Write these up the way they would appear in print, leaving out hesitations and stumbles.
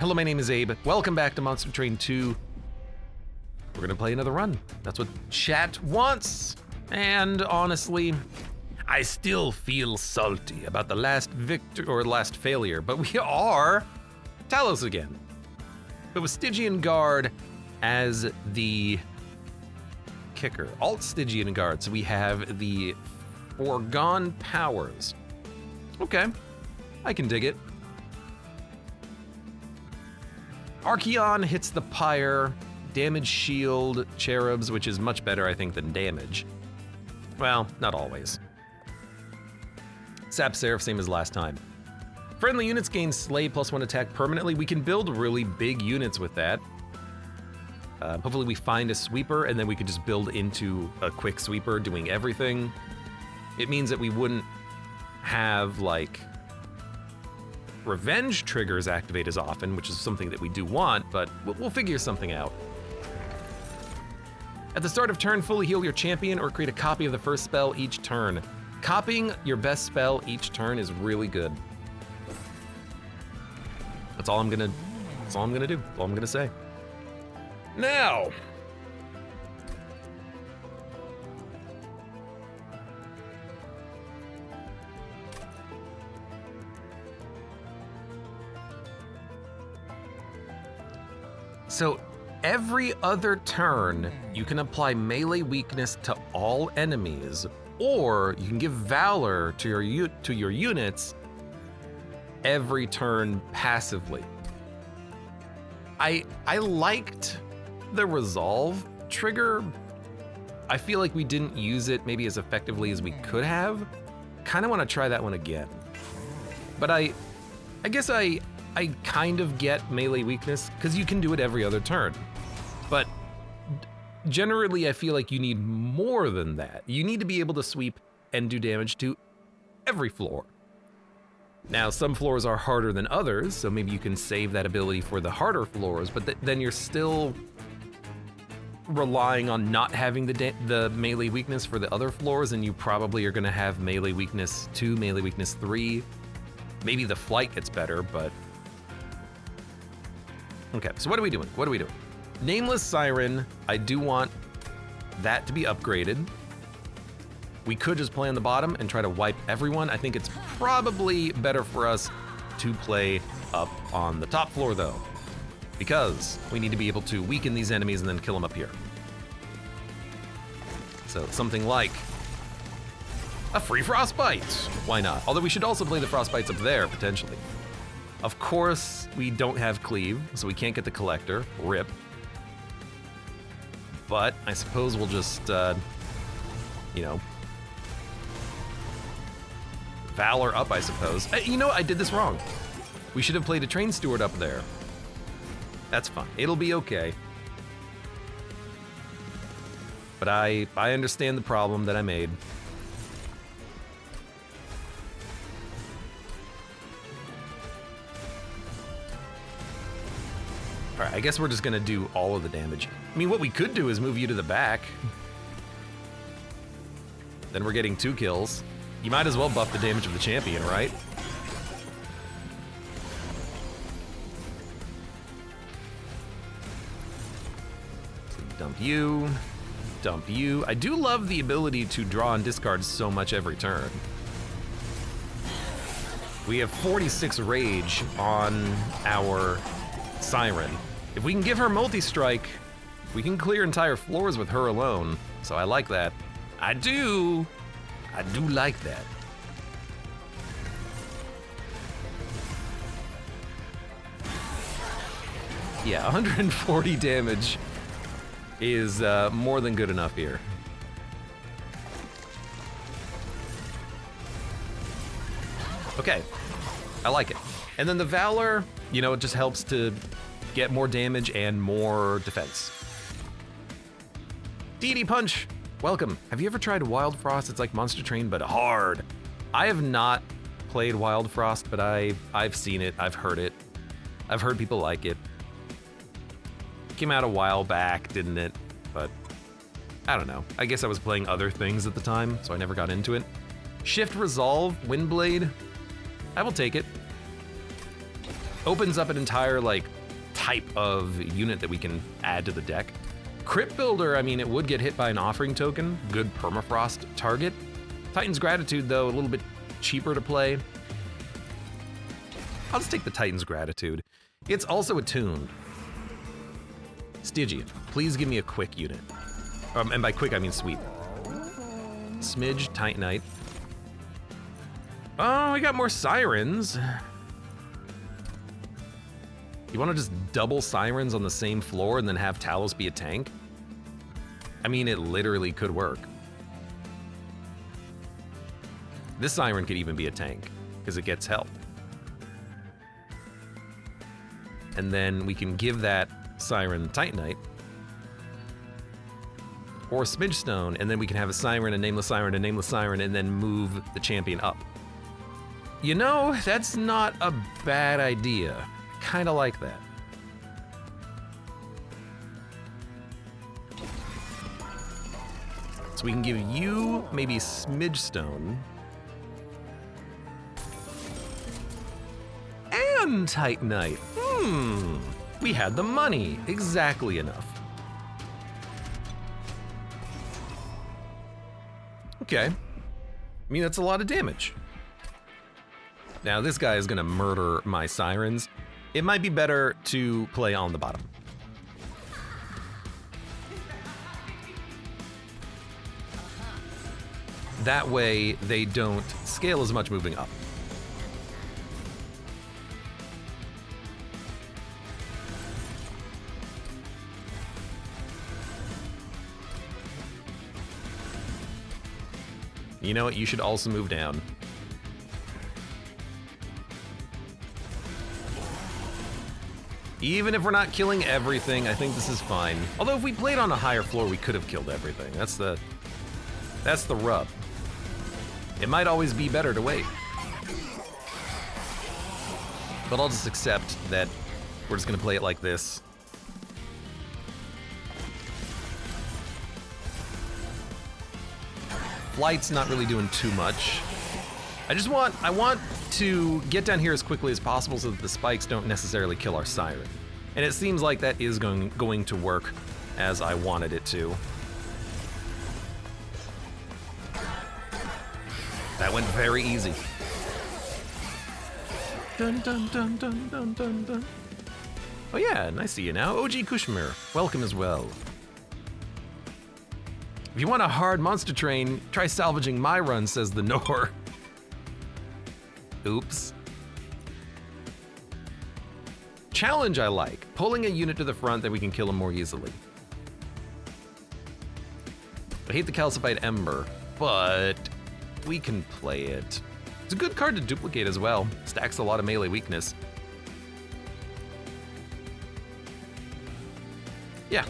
Hello, my name is Abe. Welcome back to Monster Train 2. We're gonna play another run. That's what chat wants. And honestly, I still feel salty about the last last failure, but we are Talos again. But with Stygian Guard as the kicker. Alt Stygian Guard, so we have the foregone powers. Okay, I can dig it. Archeon hits the Pyre, damage shield cherubs, which is much better, I think, than damage. Well, not always. Sap Seraph, same as last time. Friendly units gain Slay +1 attack permanently. We can build really big units with that. Hopefully we find a sweeper and then we could just build into a quick sweeper doing everything. It means that we wouldn't have like revenge triggers activate as often, which is something that we do want, but we'll figure something out. At the start of turn, fully heal your champion or create a copy of the first spell each turn. Copying your best spell each turn is really good. That's all I'm gonna do. That's all I'm gonna say. Now, so every other turn, you can apply melee weakness to all enemies, or you can give Valor to your units every turn passively. I liked the resolve trigger. I feel like we didn't use it maybe as effectively as we could have. Kind of want to try that one again. But I guess I kind of get melee weakness because you can do it every other turn. But generally I feel like you need more than that. You need to be able to sweep and do damage to every floor. Now, some floors are harder than others, so maybe you can save that ability for the harder floors, but then you're still relying on not having the melee weakness for the other floors, and you probably are gonna have melee weakness 2, melee weakness 3. Maybe the flight gets better, but... Okay, so what are we doing? Nameless Siren, I do want that to be upgraded. We could just play on the bottom and try to wipe everyone. I think it's probably better for us to play up on the top floor though, because we need to be able to weaken these enemies and then kill them up here. So something like a free frostbite. Why not? Although we should also play the frostbites up there potentially. Of course, we don't have cleave, so we can't get the collector. Rip. But I suppose we'll just, you know, Valor up, I suppose. You know what? I did this wrong. We should have played a train steward up there. That's fine. It'll be okay. But I understand the problem that I made. All right, I guess we're just gonna do all of the damage. I mean, what we could do is move you to the back. Then we're getting 2 kills. You might as well buff the damage of the champion, right? So dump you. I do love the ability to draw and discard so much every turn. We have 46 rage on our Siren. If we can give her multi-strike, we can clear entire floors with her alone. So I like that. I do like that. Yeah, 140 damage is more than good enough here. Okay, I like it. And then the Valor, you know, it just helps to get more damage and more defense. DD Punch, welcome. Have you ever tried Wild Frost? It's like Monster Train, but hard. I have not played Wild Frost, but I've seen it, I've heard it. I've heard people like it. Came out a while back, didn't it? But I don't know. I guess I was playing other things at the time, so I never got into it. Shift Resolve, Windblade. I will take it. Opens up an entire, like, type of unit that we can add to the deck. Crypt Builder, I mean, it would get hit by an offering token. Good permafrost target. Titan's Gratitude, though, a little bit cheaper to play. I'll just take the Titan's Gratitude. It's also attuned. Stygian, please give me a quick unit. And by quick, I mean sweep. Smidge, Titanite. Oh, we got more Sirens. You want to just double Sirens on the same floor and then have Talos be a tank? I mean, it literally could work. This Siren could even be a tank, because it gets health. And then we can give that Siren Titanite, or Smidge Stone, and then we can have a Siren, a Nameless Siren, a Nameless Siren, and then move the champion up. You know, that's not a bad idea. Kinda like that. So we can give you maybe Smidge Stone. And Titanite. We had the money. Exactly enough. Okay. I mean, that's a lot of damage. Now, this guy is gonna murder my Sirens. It might be better to play on the bottom. That way, they don't scale as much moving up. You know what? You should also move down. Even if we're not killing everything, I think this is fine. Although if we played on a higher floor, we could have killed everything. That's the rub. It might always be better to wait. But I'll just accept that we're just gonna play it like this. Flight's not really doing too much. I want to get down here as quickly as possible so that the spikes don't necessarily kill our Siren. And it seems like that is going to work as I wanted it to. That went very easy. Dun dun dun dun dun dun dun. Oh yeah, and I see you now. OG Kushmir, welcome as well. If you want a hard monster train, try salvaging my run, says the Nor. Oops. Challenge I like. Pulling a unit to the front that we can kill him more easily. I hate the Calcified Ember, but we can play it. It's a good card to duplicate as well. Stacks a lot of melee weakness. Yeah.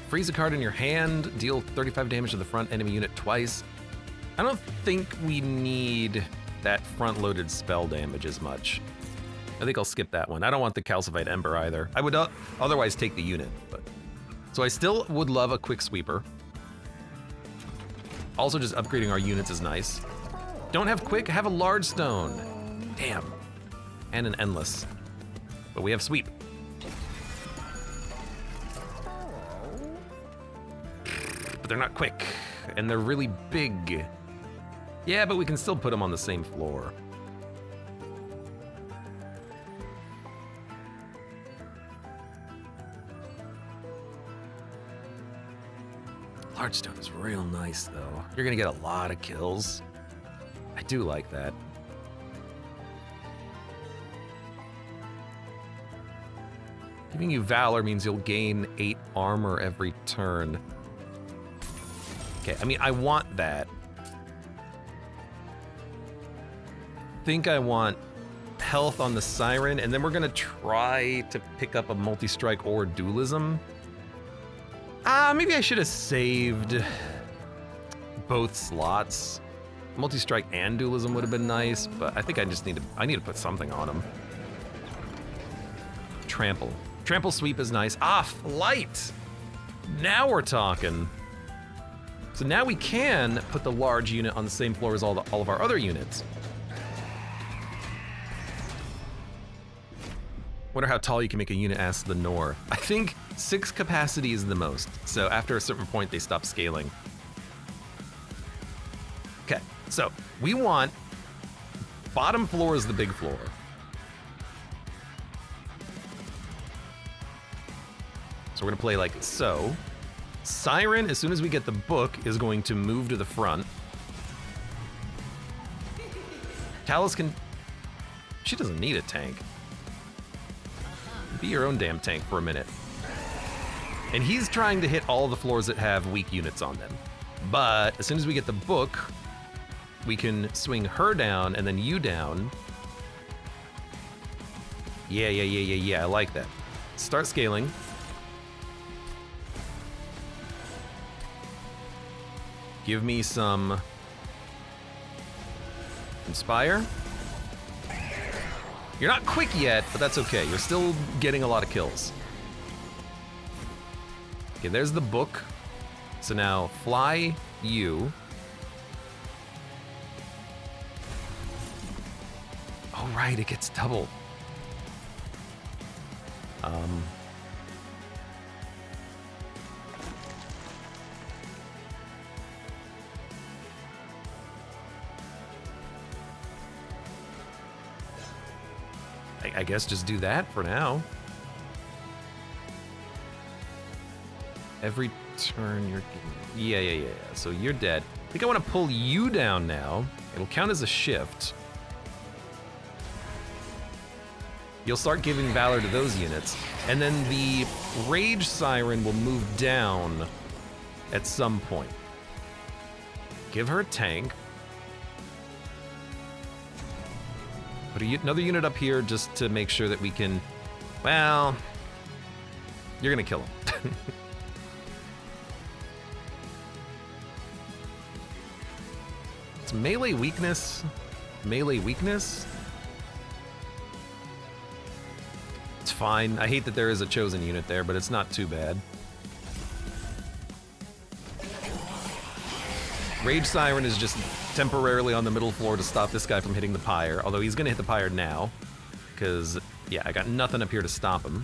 Freeze a card in your hand, deal 35 damage to the front enemy unit twice. I don't think we need that front-loaded spell damage as much. I think I'll skip that one. I don't want the Calcified Ember either. I would otherwise take the unit, but... So I still would love a quick sweeper. Also, just upgrading our units is nice. Don't have quick, have a large stone. Damn. And an endless. But we have sweep. But they're not quick, and they're really big. Yeah, but we can still put them on the same floor. Large stone is real nice, though. You're gonna get a lot of kills. I do like that. Giving you Valor means you'll gain 8 armor every turn. Okay, I mean, I want that. I think I want health on the Siren, and then we're gonna try to pick up a multi-strike or dualism. Maybe I should have saved both slots. Multi-strike and dualism would have been nice, but I think I just need to put something on them. Trample. Trample sweep is nice. Flight! Now we're talking. So now we can put the large unit on the same floor as all of our other units. Wonder how tall you can make a unit as the north. I think 6 capacity is the most. So after a certain point, they stop scaling. Okay, so we want bottom floor is the big floor. So we're gonna play like so. Siren, as soon as we get the book, is going to move to the front. Talus can... She doesn't need a tank. Be your own damn tank for a minute. And he's trying to hit all the floors that have weak units on them. But as soon as we get the book, we can swing her down and then you down. Yeah, I like that. Start scaling. Give me some Inspire. You're not quick yet, but that's okay. You're still getting a lot of kills. Okay, there's the book. So now fly you. Oh, right, it gets double. I guess just do that for now. Every turn you're getting... Yeah. So you're dead. I think I want to pull you down now. It'll count as a shift. You'll start giving Valor to those units. And then the Rage Siren will move down at some point. Give her a tank. Put another unit up here just to make sure that we can... Well... You're gonna kill him. It's melee weakness. Melee weakness. It's fine. I hate that there is a chosen unit there, but it's not too bad. Rage Siren is just temporarily on the middle floor to stop this guy from hitting the Pyre, although he's gonna hit the Pyre now, because, yeah, I got nothing up here to stop him.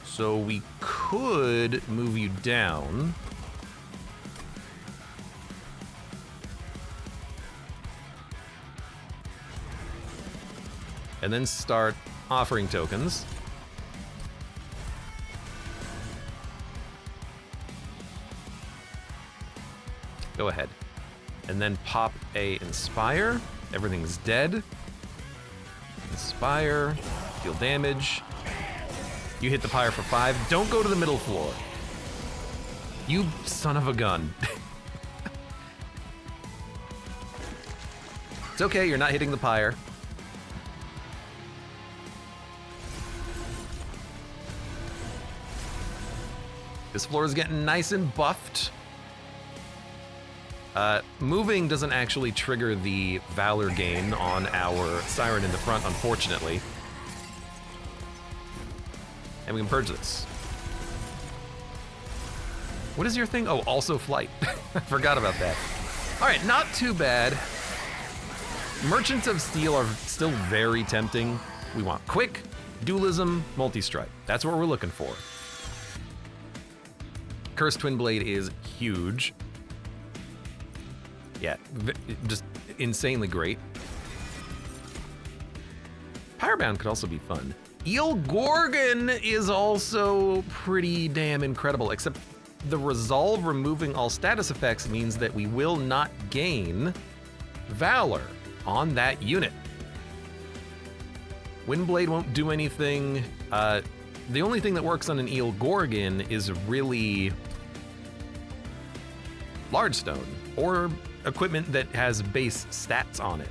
So we could move you down. And then start offering tokens. Go ahead. And then pop a Inspire. Everything's dead. Inspire. Deal damage. You hit the Pyre for 5. Don't go to the middle floor. You son of a gun. It's okay, you're not hitting the Pyre. This floor is getting nice and buffed. Moving doesn't actually trigger the Valor gain on our Siren in the front, unfortunately. And we can purge this. What is your thing? Oh, also flight. I forgot about that. All right, not too bad. Merchants of Steel are still very tempting. We want quick, dualism, multi-strike. That's what we're looking for. Cursed Twin Blade is huge. Yeah, just insanely great. Pyrebound could also be fun. Eel Gorgon is also pretty damn incredible, except the resolve removing all status effects means that we will not gain Valor on that unit. Windblade won't do anything. The only thing that works on an Eel Gorgon is really Large Stone, or equipment that has base stats on it.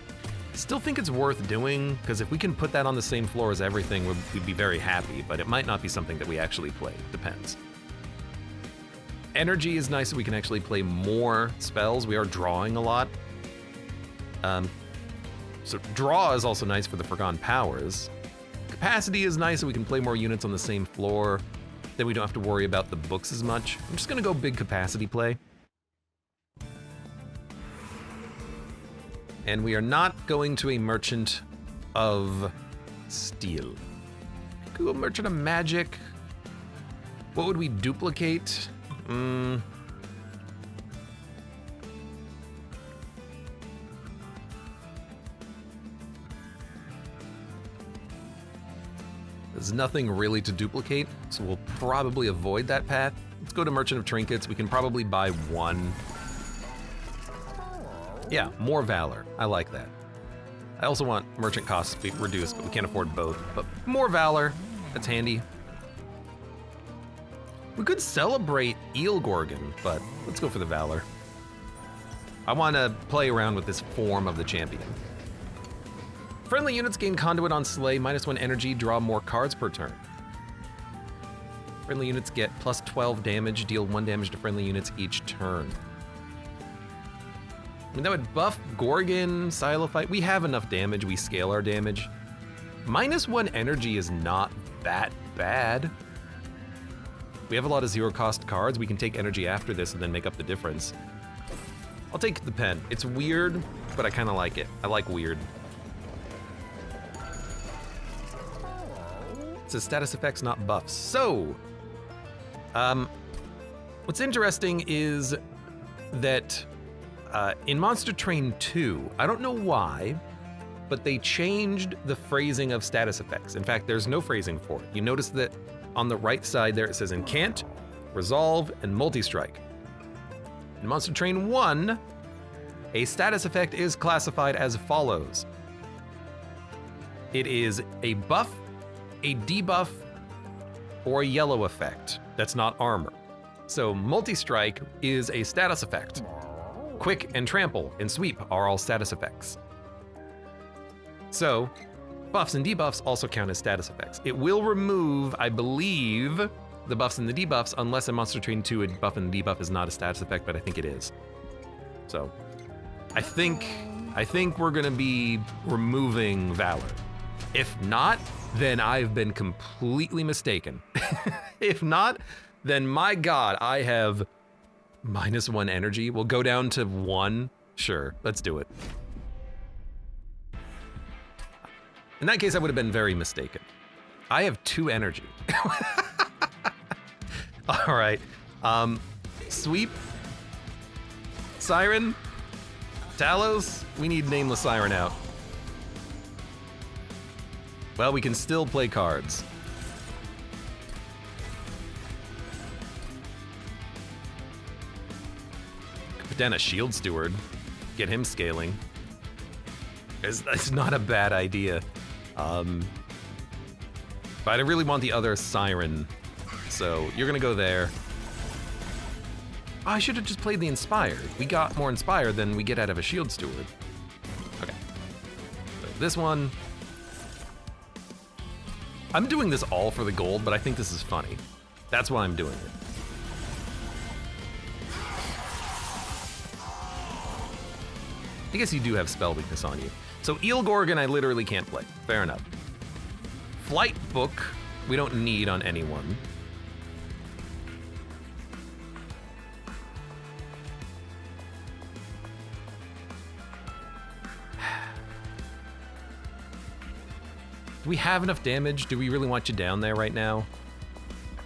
Still think it's worth doing, because if we can put that on the same floor as everything, we'd be very happy, but it might not be something that we actually play. Depends. Energy is nice that we can actually play more spells. We are drawing a lot. So draw is also nice for the Forgone Powers. Capacity is nice so we can play more units on the same floor. Then we don't have to worry about the books as much. I'm just gonna go big capacity play. And we are not going to a merchant of Steel. Cool, Merchant of Magic. What would we duplicate? There's nothing really to duplicate, so we'll probably avoid that path. Let's go to Merchant of Trinkets. We can probably buy one. Yeah, more Valor. I like that. I also want merchant costs to be reduced, but we can't afford both. But more Valor, that's handy. We could celebrate Eel Gorgon, but let's go for the Valor. I want to play around with this form of the champion. Friendly units gain Conduit on Slay, -1 energy, draw more cards per turn. Friendly units get plus 12 damage, deal 1 damage to friendly units each turn. I mean, that would buff Gorgon, Silophyte. We have enough damage, we scale our damage. -1 energy is not that bad. We have a lot of zero-cost cards. We can take energy after this and then make up the difference. I'll take the pen. It's weird, but I kind of like it. I like weird. It says status effects, not buffs. So, what's interesting is that in Monster Train 2, I don't know why, but they changed the phrasing of status effects. In fact, there's no phrasing for it. You notice that on the right side there it says Incant, Resolve, and Multi-Strike. In Monster Train 1, a status effect is classified as follows. It is a buff, a debuff, or a yellow effect that's not armor. So Multi-Strike is a status effect. Quick and Trample and Sweep are all status effects. So buffs and debuffs also count as status effects. It will remove, I believe, the buffs and the debuffs, unless in Monster Train 2 a buff and debuff is not a status effect, but I think it is. So I think we're gonna be removing Valor. If not, then I've been completely mistaken. If not, then my God, I have -1 energy. We'll go down to 1. Sure, let's do it. In that case, I would have been very mistaken. I have 2 energy. All right, Sweep, Siren, Talos, we need Nameless Siren out. Well, we can still play cards. Put down a Shield Steward, get him scaling. It's not a bad idea. But I really want the other Siren, so you're gonna go there. Oh, I should have just played the Inspired. We got more Inspired than we get out of a Shield Steward. Okay, so this one. I'm doing this all for the gold, but I think this is funny. That's why I'm doing it. I guess you do have spell weakness on you. So Eel Gorgon, I literally can't play. Fair enough. Flight Book, we don't need on anyone. Do we have enough damage? Do we really want you down there right now?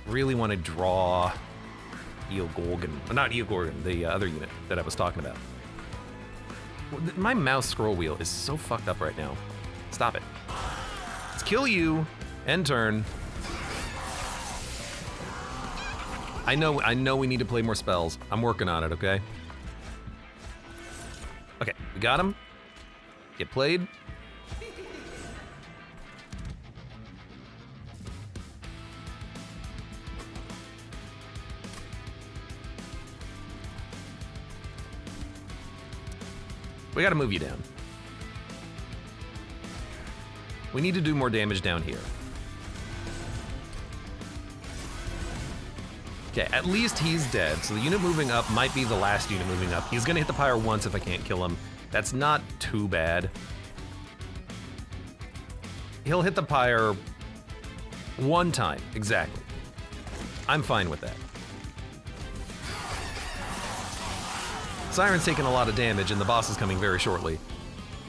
Really want to draw Eel Gorgon. Not Eel Gorgon, the other unit that I was talking about. My mouse scroll wheel is so fucked up right now. Stop it. Let's kill you. End turn. I know we need to play more spells. I'm working on it, okay? Okay, we got him. Get played. We gotta move you down. We need to do more damage down here. Okay, at least he's dead, so the unit moving up might be the last unit moving up. He's gonna hit the Pyre once if I can't kill him. That's not too bad. He'll hit the Pyre 1 time, exactly. I'm fine with that. Siren's taking a lot of damage and the boss is coming very shortly,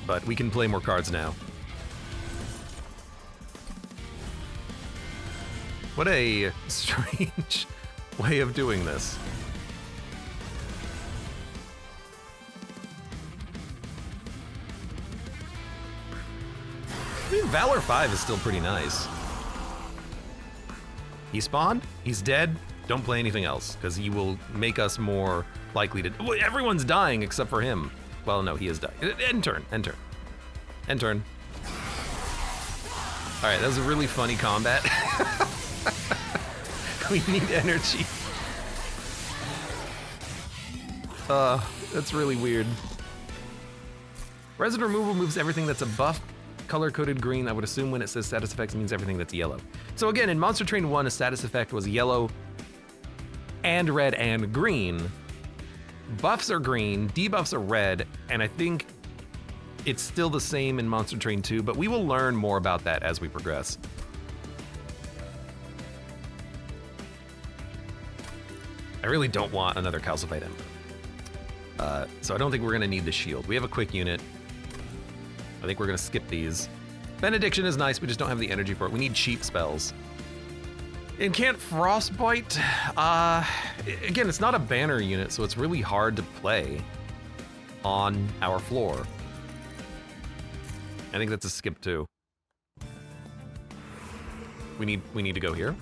but we can play more cards now. What a strange way of doing this. I mean, Valor 5 is still pretty nice. He spawned, he's dead, don't play anything else, because he will make us more likely to... Well, everyone's dying except for him. Well, no, he is dying. End turn, end turn. End turn. All right, that was a really funny combat. We need energy. That's really weird. Resin removal moves everything that's a buff, color-coded green. I would assume when it says status effects, it means everything that's yellow. So again, in Monster Train 1, a status effect was yellow and red and green. Buffs are green, debuffs are red, and I think it's still the same in Monster Train 2, but we will learn more about that as we progress. I really don't want another Calcified Ember. So I don't think we're gonna need the shield. We have a quick unit. I think we're gonna skip these. Benediction is nice, we just don't have the energy for it. We need cheap spells. And can't Frostbite? Again, it's not a banner unit, so it's really hard to play on our floor. I think that's a skip too. We need to go here.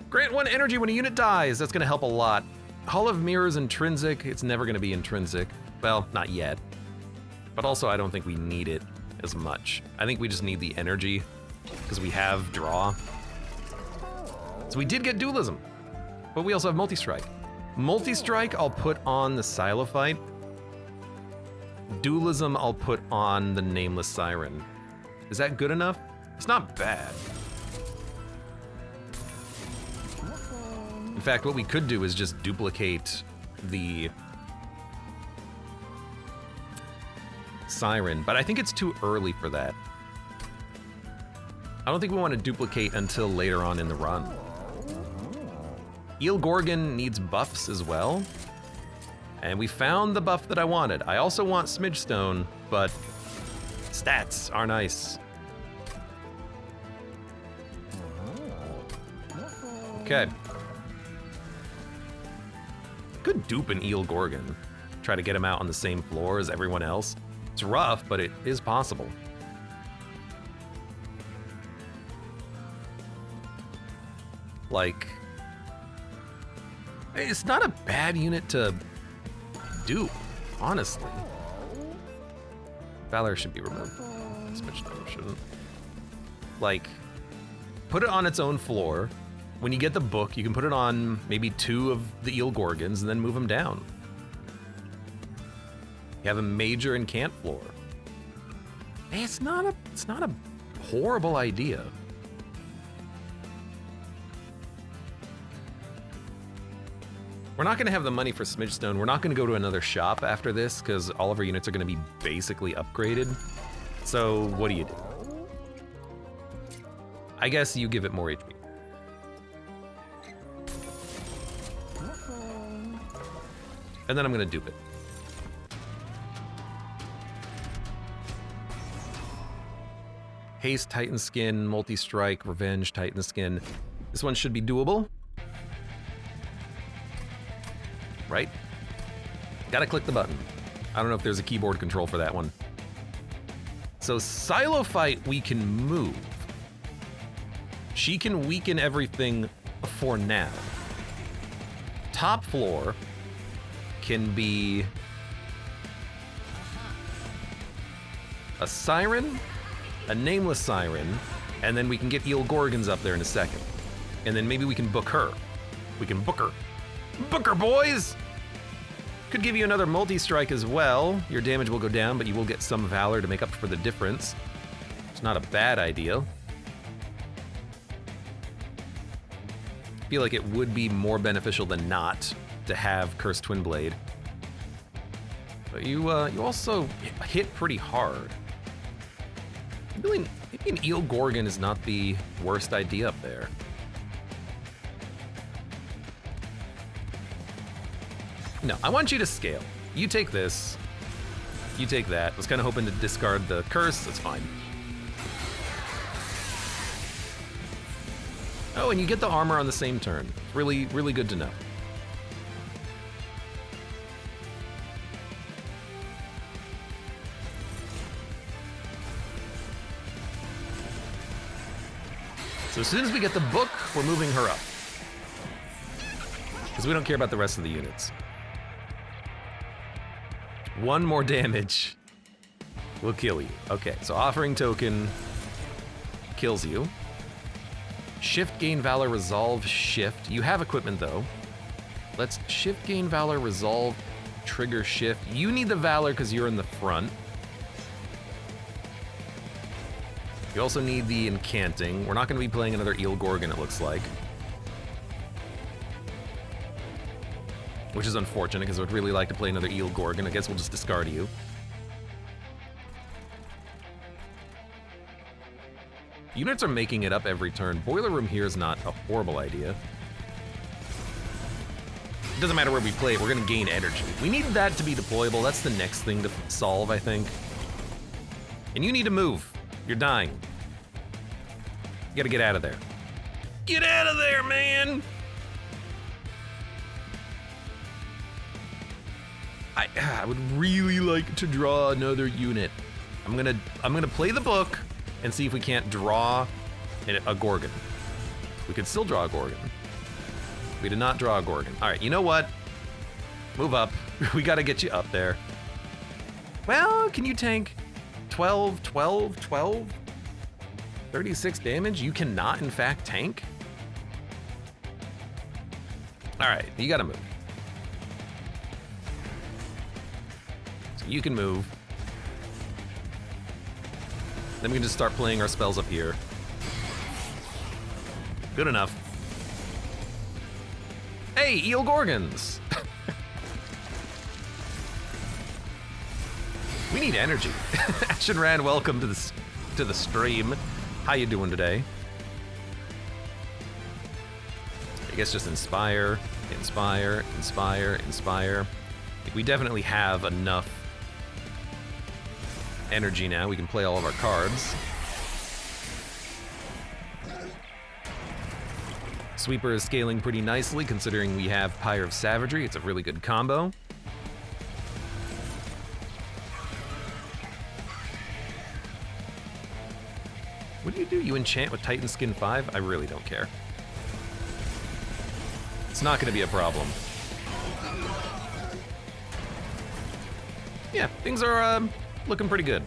Grant 1 energy when a unit dies. That's gonna help a lot. Hall of Mirrors intrinsic. It's never gonna be intrinsic. Well, not yet. But also, I don't think we need it as much. I think we just need the energy because we have draw. So we did get dualism, but we also have multi-strike. Multi-strike I'll put on the Silophyte. Dualism I'll put on the Nameless Siren. Is that good enough? It's not bad. In fact, what we could do is just duplicate the Siren, but I think it's too early for that. I don't think we want to duplicate until later on in the run. Eel Gorgon needs buffs as well. And we found the buff that I wanted. I also want Smidge Stone, but stats are nice. Okay. Could dupe an Eel Gorgon. Try to get him out on the same floor as everyone else. It's rough, but it is possible. Like, it's not a bad unit to dupe, honestly. Valor should be removed. Smidge Stone shouldn't. Like, put it on its own floor. When you get the book, you can put it on maybe 2 of the Eel Gorgons and then move them down. You have a major and can't floor. Hey, it's not a horrible idea. We're not gonna have the money for Smidge Stone. We're not gonna go to another shop after this because all of our units are gonna be basically upgraded. So what do you do? I guess you give it more HP. And then I'm gonna dupe it. Haste, Titan Skin, Multi-Strike, Revenge, Titan Skin. This one should be doable. Right? Gotta click the button. I don't know if there's a keyboard control for that one. So Silophyte we can move. She can weaken everything for now. Top floor can be a Siren, a Nameless Siren, and then we can get Eel Gorgons up there in a second. And then maybe we can book her. We can book her. Book her, boys! Could give you another multi-strike as well. Your damage will go down, but you will get some Valor to make up for the difference. It's not a bad idea. I feel like it would be more beneficial than not to have Cursed Twin Blade. But you also hit pretty hard. Maybe an Eel Gorgon is not the worst idea up there. No, I want you to scale. You take this, you take that. I was kind of hoping to discard the curse, that's fine. Oh, and you get the armor on the same turn. Really, really good to know. So as soon as we get the book, we're moving her up. Because we don't care about the rest of the units. 1 more damage will kill you. Okay, so offering token kills you. Shift, gain, valor, resolve, shift. You have equipment though. Let's shift, gain, valor, resolve, trigger, shift. You need the valor because you're in the front. You also need the incanting. We're not going to be playing another Eel Gorgon, it looks like. Which is unfortunate, because I would really like to play another Eel Gorgon. I guess we'll just discard you. Units are making it up every turn. Boiler Room here is not a horrible idea. It doesn't matter where we play it, we're going to gain energy. We need that to be deployable. That's the next thing to solve, I think. And you need to move. You're dying. You gotta get out of there. Get out of there, man! I would really like to draw another unit. I'm gonna play the book and see if we can't draw a Gorgon. We could still draw a Gorgon. We did not draw a Gorgon. All right, you know what? Move up. We gotta get you up there. Well, can you tank 12, 12, 12? 36 damage? You cannot, in fact, tank? All right, you gotta move. So you can move. Then we can just start playing our spells up here. Good enough. Hey, Eel Gorgons! We need energy. Ash and Rand, welcome to the stream. How you doing today? I guess just inspire, inspire, inspire, inspire. We definitely have enough energy now. We can play all of our cards. Sweeper is scaling pretty nicely considering we have Pyre of Savagery. It's a really good combo. What do you do? You enchant with Titan Skin 5? I really don't care. It's not going to be a problem. Yeah, things are looking pretty good.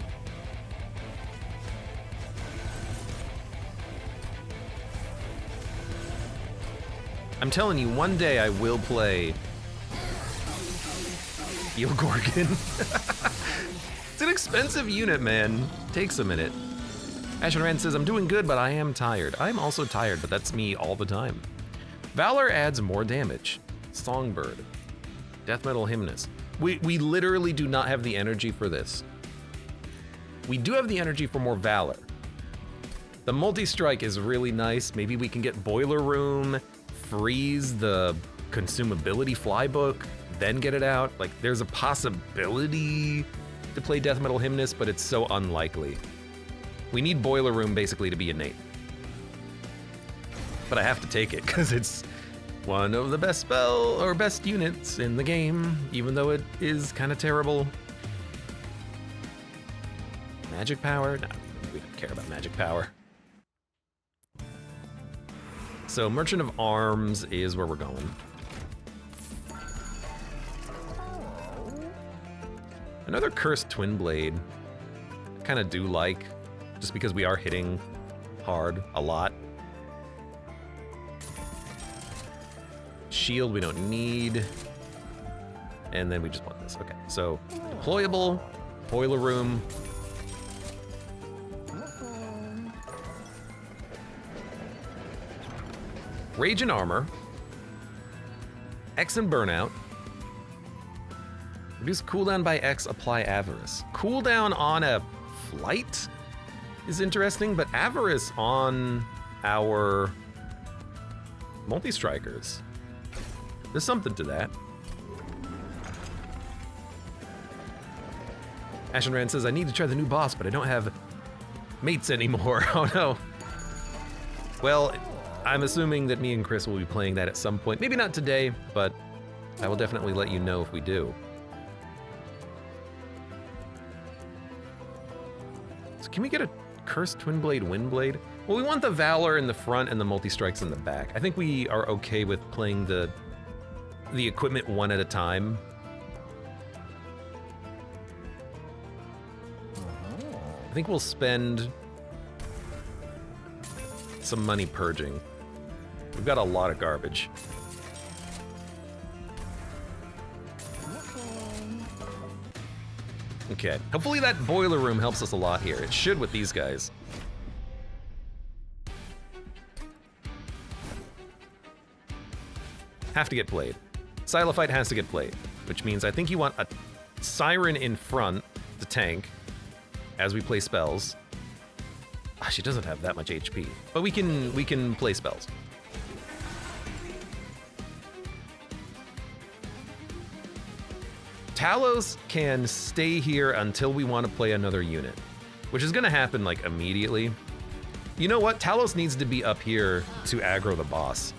I'm telling you, one day I will play Eel Gorgon. It's an expensive unit, man. Takes a minute. Ashen Rand says, I'm doing good, but I am tired. I'm also tired, but that's me all the time. Valor adds more damage. Songbird. Death Metal Hymnist. We literally do not have the energy for this. We do have the energy for more Valor. The multi-strike is really nice. Maybe we can get Boiler Room, freeze the consumability flybook, then get it out. Like, there's a possibility to play Death Metal Hymnist, but it's so unlikely. We need Boiler Room basically to be innate. But I have to take it because it's one of the best best units in the game, even though it is kind of terrible. Magic power? No, we don't care about magic power. So Merchant of Arms is where we're going. Another Cursed Twin Blade. I kind of do like, just because we are hitting hard a lot. Shield we don't need. And then we just want this. Okay, so deployable, Boiler Room. Rage and Armor. X and Burnout. Reduce cooldown by X, apply Avarice. Cooldown on a flight is interesting, but Avarice on our multi-strikers. There's something to that. Ashen Rand says, I need to try the new boss, but I don't have mates anymore. Oh no. Well, I'm assuming that me and Chris will be playing that at some point. Maybe not today, but I will definitely let you know if we do. So can we get a Cursed Twin Blade Wind Blade? Well, we want the Valor in the front and the multi-strikes in the back. I think we are okay with playing the equipment one at a time. I think we'll spend some money purging. We've got a lot of garbage. Okay, hopefully that boiler room helps us a lot here. It should with these guys. Have to get played. Silophyte has to get played, which means I think you want a Siren in front, the tank, as we play spells. Ah, she doesn't have that much HP, but we can play spells. Talos can stay here until we want to play another unit, which is going to happen like immediately. You know what? Talos needs to be up here to aggro the boss.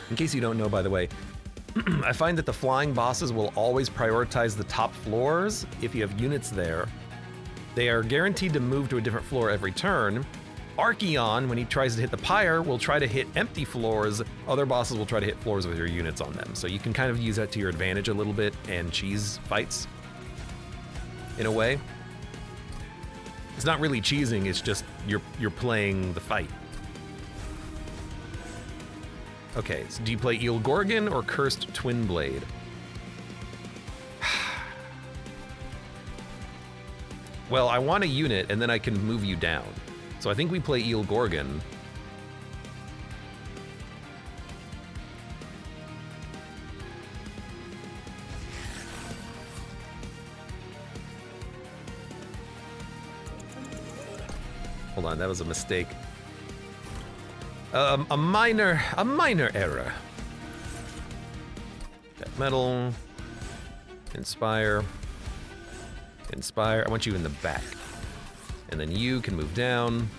In case you don't know, by the way, I find that the flying bosses will always prioritize the top floors if you have units there. They are guaranteed to move to a different floor every turn. Archeon, when he tries to hit the Pyre, will try to hit empty floors. Other bosses will try to hit floors with your units on them. So you can kind of use that to your advantage a little bit and cheese fights, in a way. It's not really cheesing, it's just you're playing the fight. Okay, so do you play Eel Gorgon or Cursed Twin Blade? Well, I want a unit and then I can move you down. So I think we play Eel Gorgon. Hold on, that was a mistake. A minor error. Death Metal. Inspire. Inspire. I want you in the back. And then you can move down.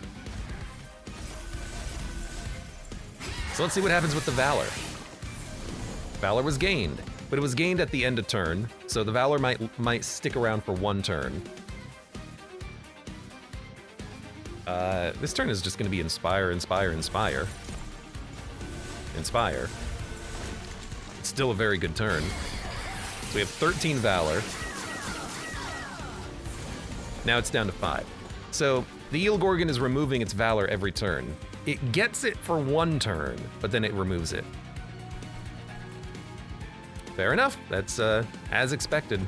So let's see what happens with the Valor. Valor was gained, but it was gained at the end of turn, so the Valor might stick around for one turn. This turn is just going to be Inspire, Inspire, Inspire. Inspire. It's still a very good turn. So we have 13 Valor. Now it's down to 5. So the Eel Gorgon is removing its Valor every turn. It gets it for one turn, but then it removes it. Fair enough. That's as expected.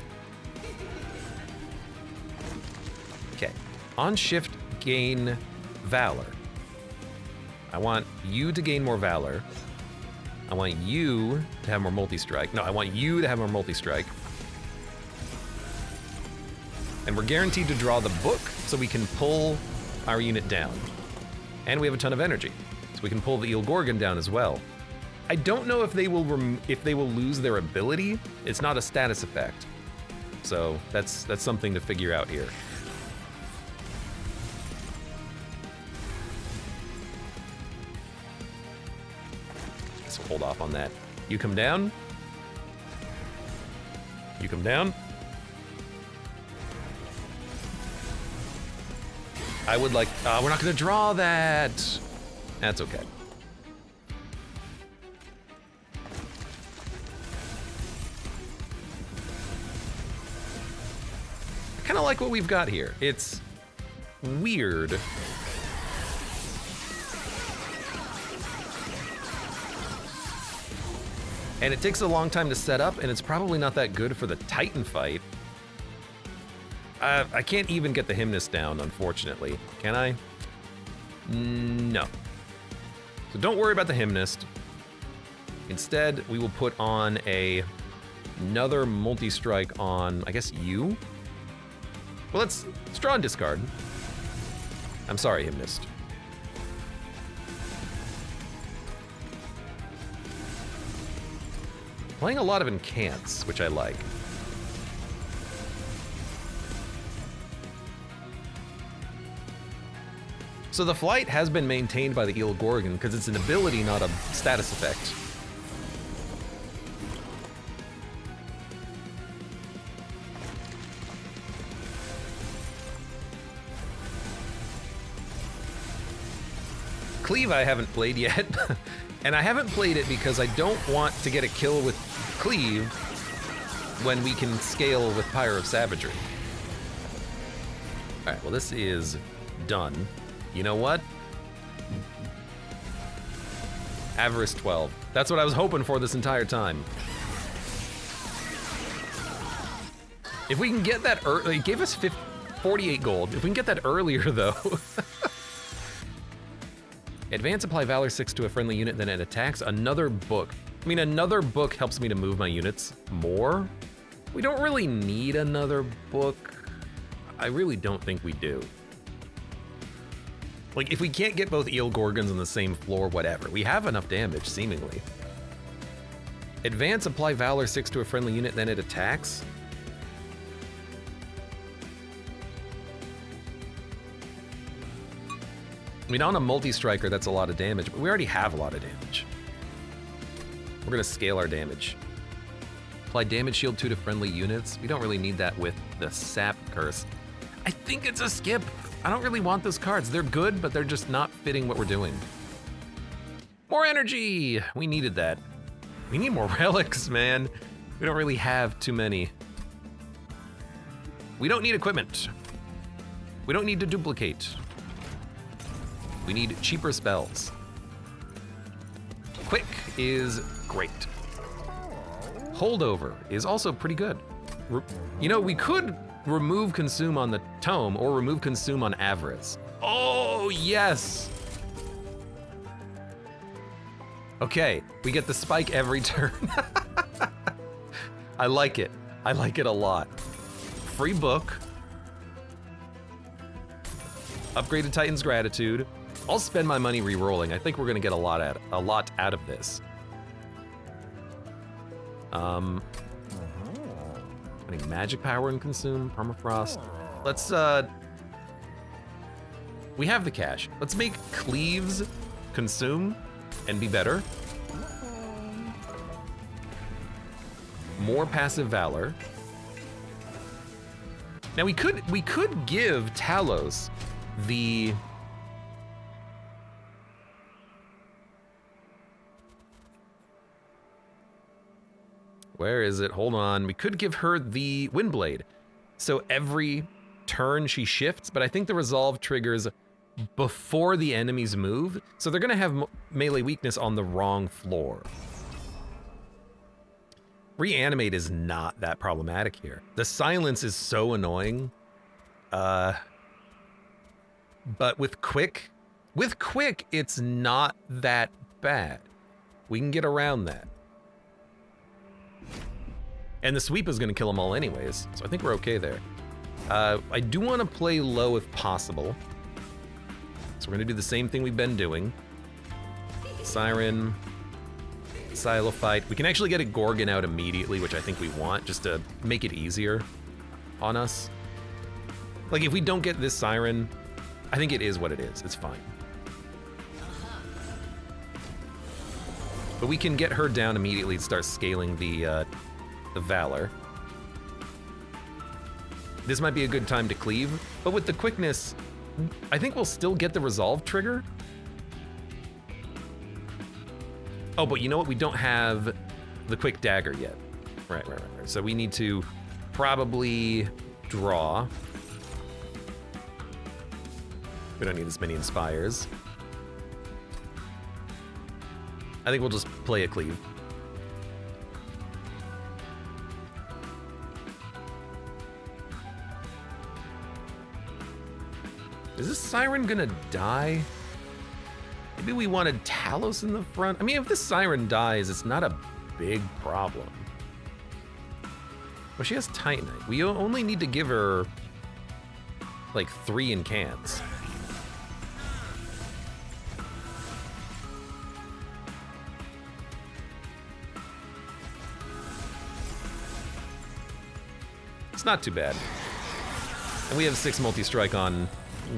Okay. On shift, gain Valor. I want you to gain more Valor. I want you to have more multi-strike. No, I want you to have more multi-strike. And we're guaranteed to draw the book, so we can pull our unit down. And we have a ton of energy, so we can pull the Eel Gorgon down as well. I don't know if they will lose their ability. It's not a status effect, so that's something to figure out here. Let's hold off on that. You come down. You come down. I would like, we're not gonna draw that. That's okay. I kind of like what we've got here. It's weird. And it takes a long time to set up, and it's probably not that good for the Titan fight. I can't even get the Hymnist down, unfortunately. Can I? No. So don't worry about the Hymnist. Instead, we will put on another multi-strike on, I guess, you? Well, let's draw and discard. I'm sorry, Hymnist. Playing a lot of incants, which I like. So the flight has been maintained by the Eel Gorgon because it's an ability, not a status effect. Cleave I haven't played yet, and I haven't played it because I don't want to get a kill with Cleave when we can scale with Pyre of Savagery. All right, well this is done. You know what? Avarice 12. That's what I was hoping for this entire time. If we can get that early, it gave us 48 gold. If we can get that earlier though. Advance, apply Valor 6 to a friendly unit, then it attacks. Another book. I mean, another book helps me to move my units more. We don't really need another book. I really don't think we do. Like, if we can't get both Eel Gorgons on the same floor, whatever. We have enough damage, seemingly. Advance, apply Valor 6 to a friendly unit, then it attacks. I mean, on a multi-striker, that's a lot of damage, but we already have a lot of damage. We're gonna scale our damage. Apply damage shield 2 to friendly units. We don't really need that with the sap curse. I think it's a skip. I don't really want those cards. They're good, but they're just not fitting what we're doing. More energy! We needed that. We need more relics, man. We don't really have too many. We don't need equipment. We don't need to duplicate. We need cheaper spells. Quick is great. Holdover is also pretty good. You know, we could remove Consume on the Tome or remove Consume on Avarice. Oh, yes! Okay, we get the spike every turn. I like it. I like it a lot. Free book. Upgraded Titan's Gratitude. I'll spend my money re-rolling. I think we're gonna get a lot out of this. Putting magic power and Consume, permafrost. Let's we have the cash. Let's make Cleaves Consume and be better. More passive Valor. Now we could give Talos the where is it? Hold on. We could give her the Windblade. So every turn she shifts, but I think the resolve triggers before the enemies move. So they're gonna have melee weakness on the wrong floor. Reanimate is not that problematic here. The silence is so annoying. But with quick, it's not that bad. We can get around that. And the sweep is gonna kill them all anyways, so I think we're okay there. I do wanna play low if possible. So we're gonna do the same thing we've been doing. Siren, Silophyte. We can actually get a Gorgon out immediately, which I think we want, just to make it easier on us. Like if we don't get this Siren, I think it is what it is, it's fine. But we can get her down immediately and start scaling the Valor. This might be a good time to cleave, but with the quickness, I think we'll still get the resolve trigger. Oh, but you know what? We don't have the quick dagger yet. Right. So we need to probably draw. We don't need as many inspires. I think we'll just play a cleave. Is this Siren gonna die? Maybe we wanted Talos in the front. I mean, if this Siren dies, it's not a big problem. Well, she has Titanite. We only need to give her like 3 in cans. It's not too bad. And we have 6 multi-strike on,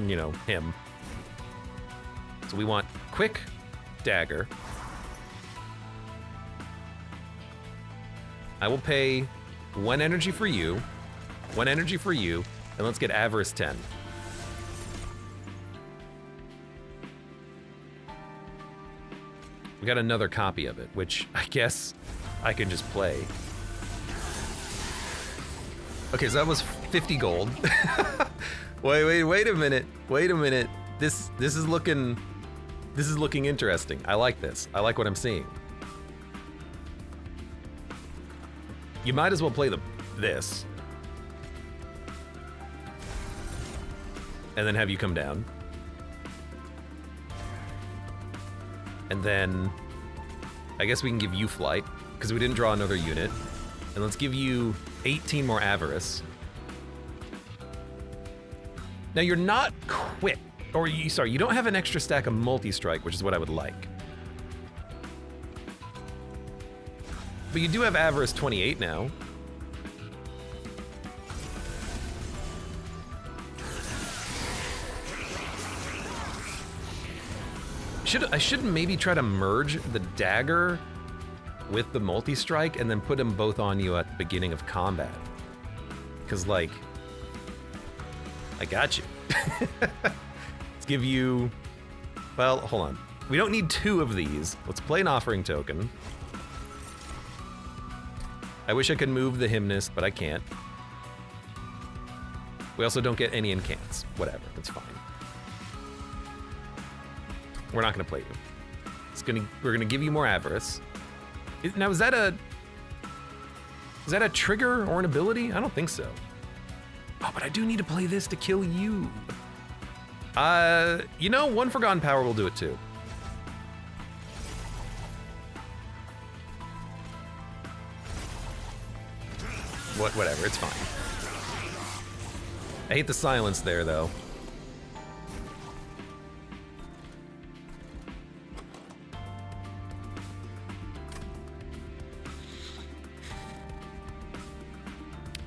you know, him. So we want quick dagger. I will pay 1 energy for you, 1 energy for you, and let's get avarice 10. We got another copy of it, which I guess I can just play. Okay, so that was 50 gold. Wait a minute. Wait a minute. This is looking interesting. I like this. I like what I'm seeing. You might as well play this. And then have you come down. And then I guess we can give you flight because we didn't draw another unit. And let's give you 18 more avarice. Now you're not quick, or sorry, you don't have an extra stack of multi-strike, which is what I would like. But you do have avarice 28 now. I should maybe try to merge the dagger with the multi-strike and then put them both on you at the beginning of combat. Because, like, I got you. Let's give you, well, hold on. We don't need 2 of these. Let's play an offering token. I wish I could move the hymnist, but I can't. We also don't get any incants. Whatever, that's fine. We're not gonna play you. We're gonna give you more avarice. Now, is that a trigger or an ability? I don't think so. Oh, but I do need to play this to kill you. You know, 1 Forgotten Power will do it too. Whatever, it's fine. I hate the silence there, though.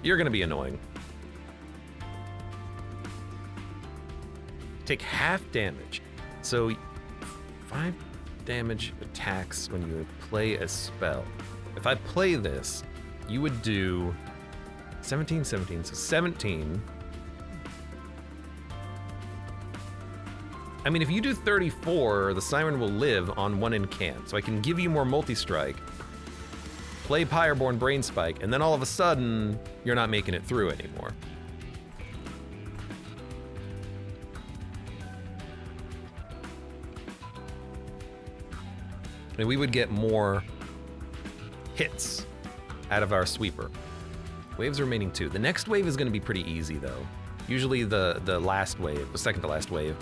You're gonna be annoying. Take half damage. So 5 damage attacks when you play a spell. If I play this, you would do 17, so 17. I mean, if you do 34, the Siren will live on 1 incant. So I can give you more multi-strike, play Pyreborn Brainspike, and then all of a sudden, you're not making it through anymore. And we would get more hits out of our sweeper. Waves remaining 2. The next wave is going to be pretty easy, though. Usually the last wave, the second to last wave,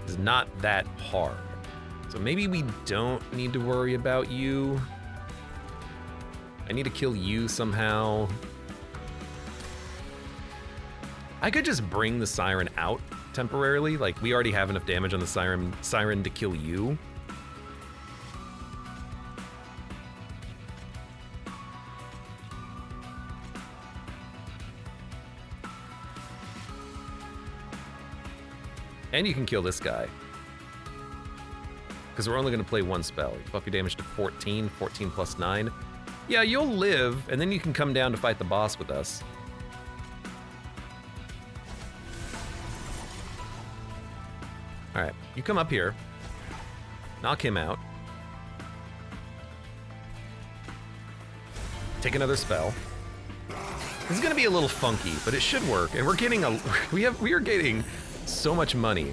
is not that hard. So maybe we don't need to worry about you. I need to kill you somehow. I could just bring the Siren out temporarily. Like, we already have enough damage on the Siren to kill you. And you can kill this guy. Because we're only going to play 1 spell. You buff your damage to 14, 14 plus 9. Yeah, you'll live, and then you can come down to fight the boss with us. Alright, you come up here. Knock him out. Take another spell. This is gonna be a little funky, but it should work. And we're getting we are getting so much money.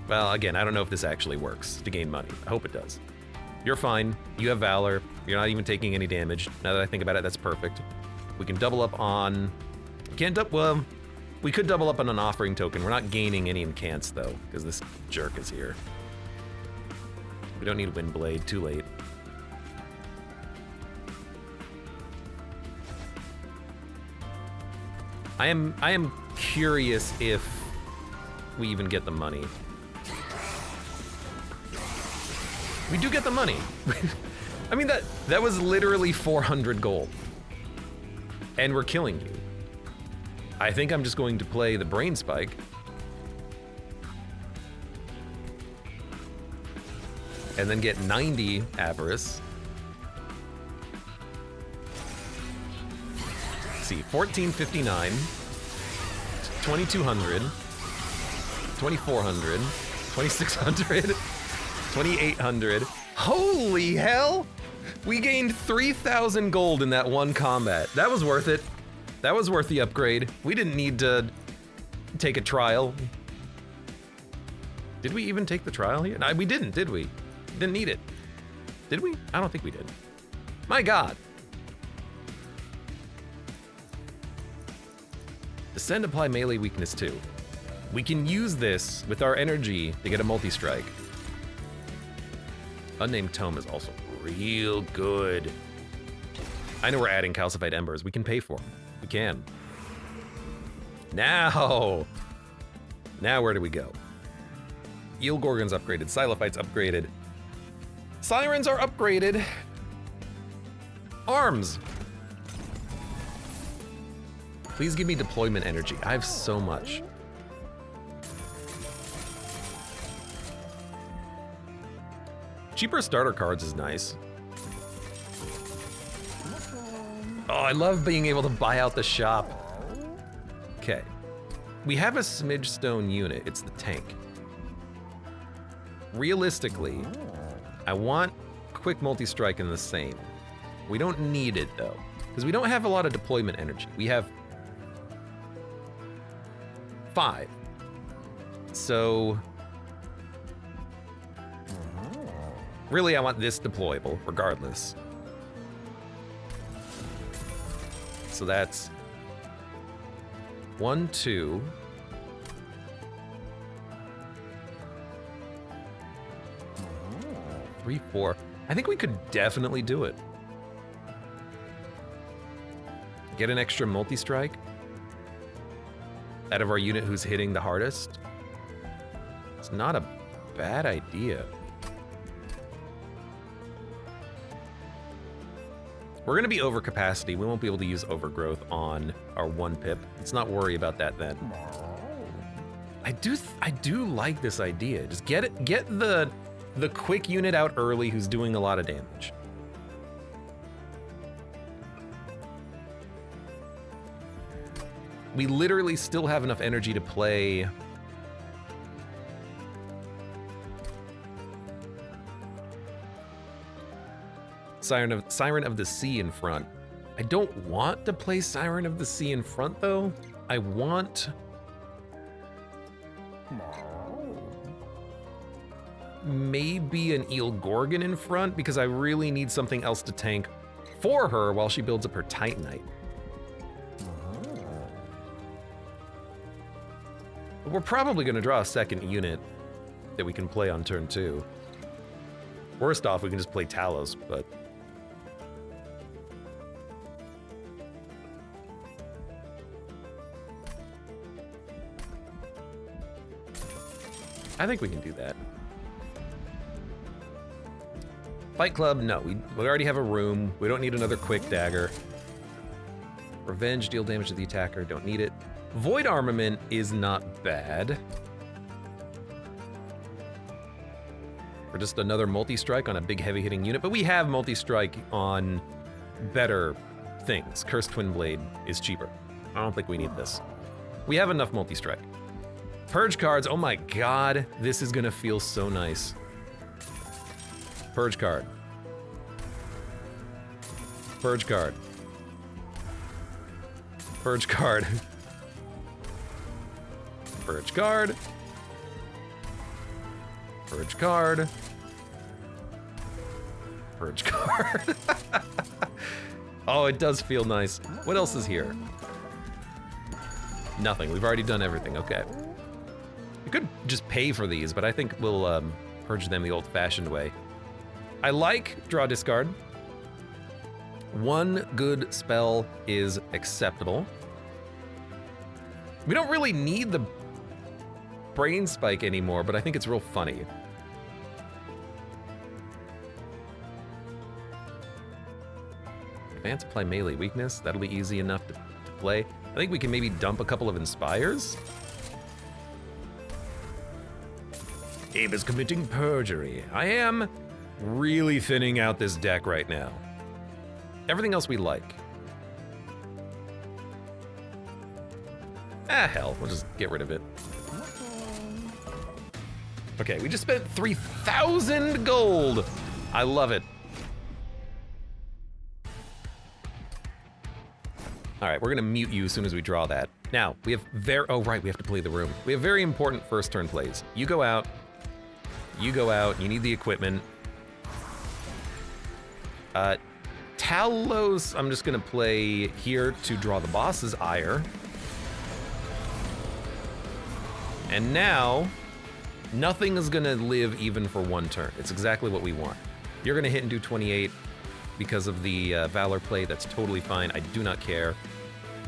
Well, again, I don't know if this actually works to gain money. I hope it does. You're fine. You have Valor. You're not even taking any damage. Now that I think about it, that's perfect. We can double up on... Well, we could double up on an offering token. We're not gaining any incants, though, because this jerk is here. We don't need Windblade. Too late. I am curious if we even get the money. We do get the money. I mean, that was literally 400 gold. And we're killing you. I think I'm just going to play the Brainspike. and then get 90 Avarice. Let's see, 1459, 2200, 2400, 2600, 2800. Holy hell! We gained 3,000 gold in that one combat. That was worth it. That was worth the upgrade. We didn't need to take a trial. Did we even take the trial here? No, we didn't, did we? Didn't need it. Did we? I don't think we did. My God. Descend, apply melee weakness 2. We can use this with our energy to get a multi-strike. Unnamed Tome is also real good. I know we're adding calcified embers. We can pay for them. We can. Now where do we go? Eel Gorgon's upgraded. Xylophyte's upgraded. Sirens are upgraded. Arms. Please give me deployment energy. I have so much. Cheaper starter cards is nice. Oh, I love being able to buy out the shop. Okay. We have a Smidge Stone unit. It's the tank. Realistically, I want quick multi-strike in the same. We don't need it though, because we don't have a lot of deployment energy. We have 5. So really, I want this deployable regardless. So that's 1, 2. 3, 4. I think we could definitely do it. Get an extra multi-strike out of our unit who's hitting the hardest. It's not a bad idea. We're gonna be over capacity. We won't be able to use overgrowth on our 1 pip. Let's not worry about that then. I do like this idea. Just get the quick unit out early who's doing a lot of damage. We literally still have enough energy to play Siren of the Sea in front. I don't want to play Siren of the Sea in front though. I want maybe an Eel Gorgon in front because I really need something else to tank for her while she builds up her Titanite. But we're probably gonna draw a second unit that we can play on turn 2. Worst off, we can just play Talos, but I think we can do that. Fight Club, no, we already have a room. We don't need another quick dagger. Revenge, deal damage to the attacker, don't need it. Void Armament is not bad. For just another multi-strike on a big heavy hitting unit, but we have multi-strike on better things. Cursed Twin Blade is cheaper. I don't think we need this. We have enough multi-strike. Purge cards, oh my god, this is gonna feel so nice. Purge card. Purge card. Purge card. Purge card. Purge card. Purge card. Oh, it does feel nice. What else is here? Nothing, we've already done everything, okay. We could just pay for these, but I think we'll purge them the old-fashioned way. I like draw discard. 1 good spell is acceptable. We don't really need the Brainspike anymore, but I think it's real funny. Advance, apply melee weakness. That'll be easy enough to play. I think we can maybe dump a couple of Inspires. Abe is committing perjury. I am. Really thinning out this deck right now. Everything else we like. Ah, hell, we'll just get rid of it. Okay, we just spent 3,000 gold. I love it. All right, we're gonna mute you as soon as we draw that. Now, we have oh right, we have to play the room. We have very important first turn plays. You go out, you need the equipment. Talos, I'm just gonna play here to draw the boss's ire. And now, nothing is gonna live even for one turn. It's exactly what we want. You're gonna hit and do 28 because of the Valor play. That's totally fine. I do not care.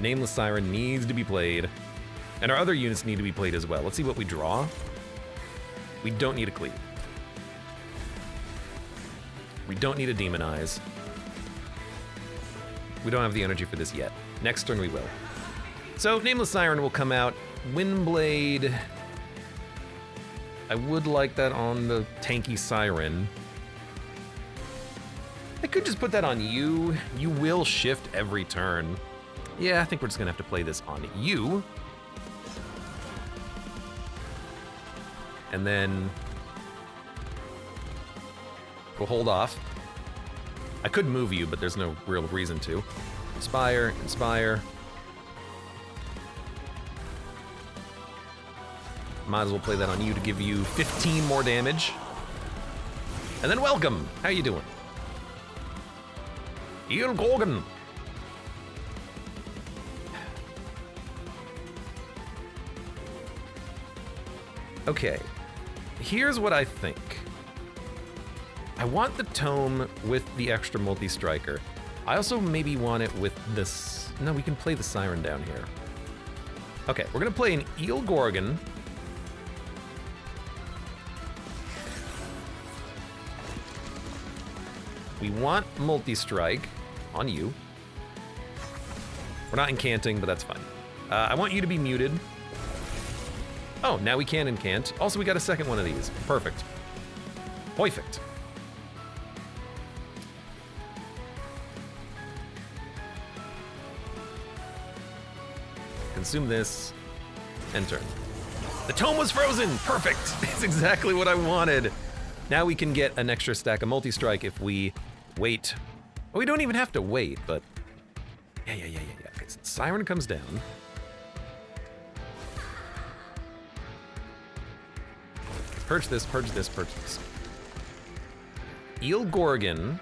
Nameless Siren needs to be played. And our other units need to be played as well. Let's see what we draw. We don't need a cleave. We don't need a demonize. We don't have the energy for this yet. Next turn we will. So Nameless Siren will come out. Windblade. I would like that on the tanky Siren. I could just put that on you. You will shift every turn. Yeah, I think we're just gonna have to play this on you. And then we'll hold off. I could move you, but there's no real reason to. Inspire, inspire. Might as well play that on you to give you 15 more damage. And then welcome. How you doing? Ian Gorgon. Okay, here's what I think. I want the tome with the extra multi-striker. I also maybe want it with this. No, we can play the Siren down here. Okay, we're gonna play an Eel Gorgon. We want multi-strike on you. We're not incanting, but that's fine. I want you to be muted. Oh, now we can incant. Also, we got a second one of these. Perfect. Perfect. Consume this. End turn. The tome was frozen! Perfect! It's exactly what I wanted. Now we can get an extra stack of multi-strike if we wait. Well, we don't even have to wait, but... Yeah. Okay, so Siren comes down. Purge this, purge this, purge this. Eel Gorgon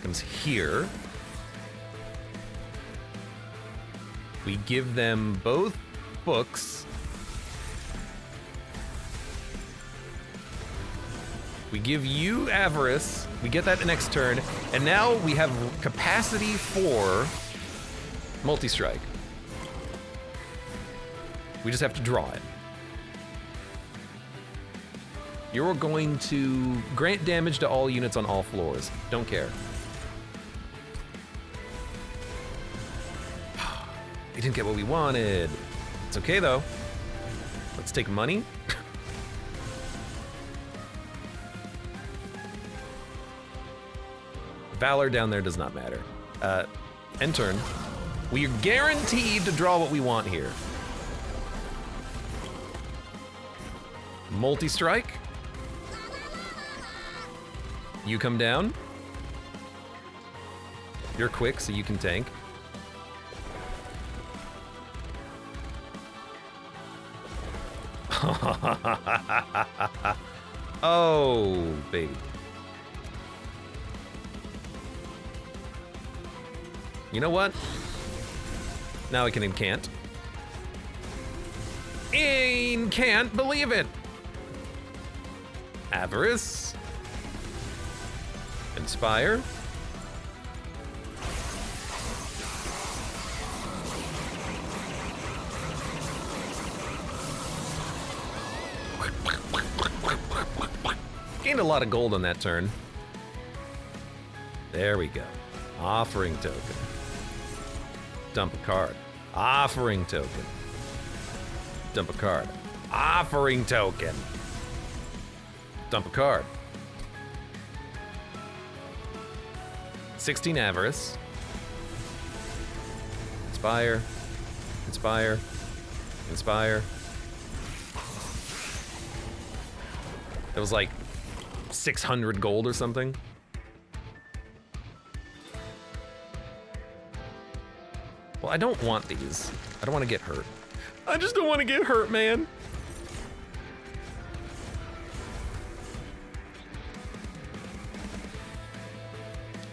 comes here. We give them both books. We give you Avarice. We get that next turn. And now we have capacity for multi-strike. We just have to draw it. You're going to grant damage to all units on all floors. Don't care. We didn't get what we wanted. It's okay though. Let's take money. Valor down there does not matter. End turn. We are guaranteed to draw what we want here. Multi-strike. You come down. You're quick, so you can tank. Oh, baby. You know what? Now I can incant. Can't believe it. Avarice. Inspire. Gained a lot of gold on that turn. There we go. Offering token. Dump a card. Offering token. Dump a card. Offering token. Dump a card. 16 Avarice. Inspire. Inspire. Inspire. That was like 600 gold or something. Well, I don't want these. I don't want to get hurt. I just don't want to get hurt, man.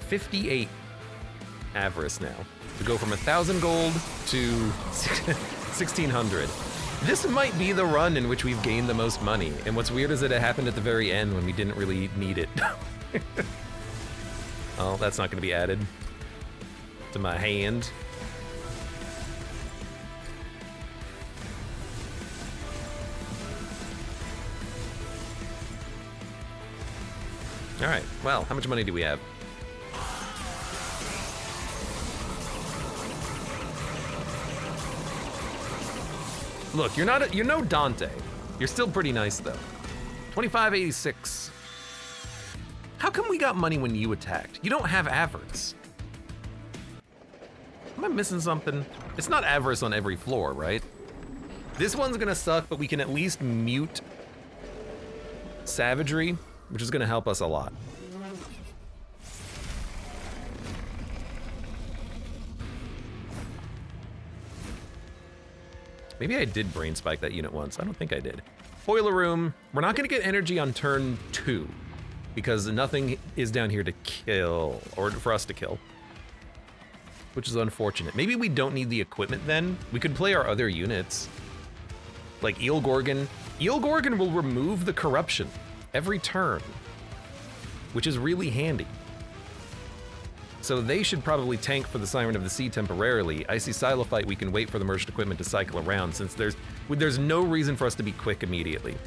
$58 Avarice now. To go from 1,000 gold to 1,600. This might be the run in which we've gained the most money. And what's weird is that it happened at the very end when we didn't really need it. Oh, that's not going to be added to my hand. All right, well, how much money do we have? Look, you're no Dante. You're still pretty nice though. 2586. How come we got money when you attacked? You don't have avarice. Am I missing something? It's not avarice on every floor, right? This one's gonna suck, but we can at least mute savagery, which is gonna help us a lot. Maybe I did Brainspike that unit once. I don't think I did. Boiler room. We're not gonna get energy on turn 2 because nothing is down here to kill, or for us to kill, which is unfortunate. Maybe we don't need the equipment then. We could play our other units, like Eel Gorgon. Eel Gorgon will remove the corruption every turn, which is really handy. So they should probably tank for the Siren of the Sea temporarily. Icy Silophyte, we can wait for the merged equipment to cycle around since there's no reason for us to be quick immediately.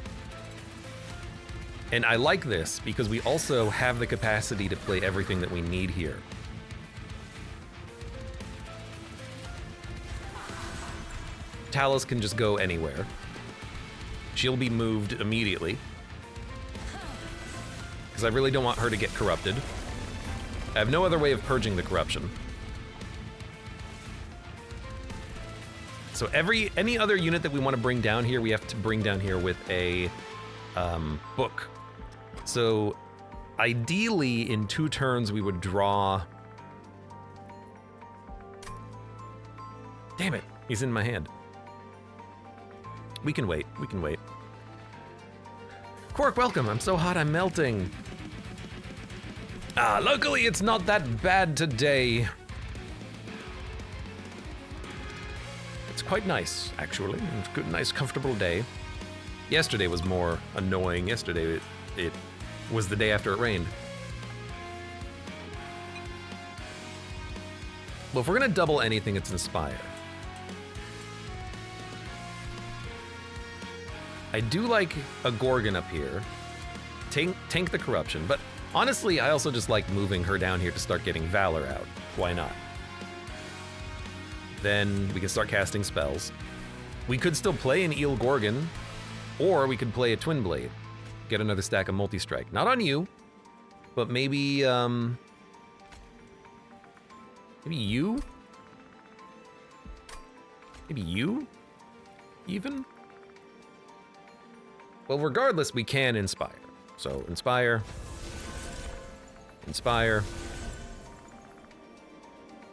And I like this because we also have the capacity to play everything that we need here. Talos can just go anywhere. She'll be moved immediately because I really don't want her to get corrupted. I have no other way of purging the corruption. So any other unit that we want to bring down here, we have to bring down here with a book. So ideally, in 2 turns, we would draw... Damn it, he's in my hand. We can wait, we can wait. Quark, welcome, I'm so hot I'm melting. Luckily it's not that bad today. It's quite nice, actually. It's a good, nice, comfortable day. Yesterday was more annoying. Yesterday it was the day after it rained. Well, if we're gonna double anything, it's Inspire. I do like a Gorgon up here. Tank the corruption, but honestly, I also just like moving her down here to start getting Valor out. Why not? Then we can start casting spells. We could still play an Eel Gorgon, or we could play a Twin Blade. Get another stack of multi-strike. Not on you, but maybe, maybe you? Maybe you? Even? Well, regardless, we can Inspire. So, Inspire. Inspire.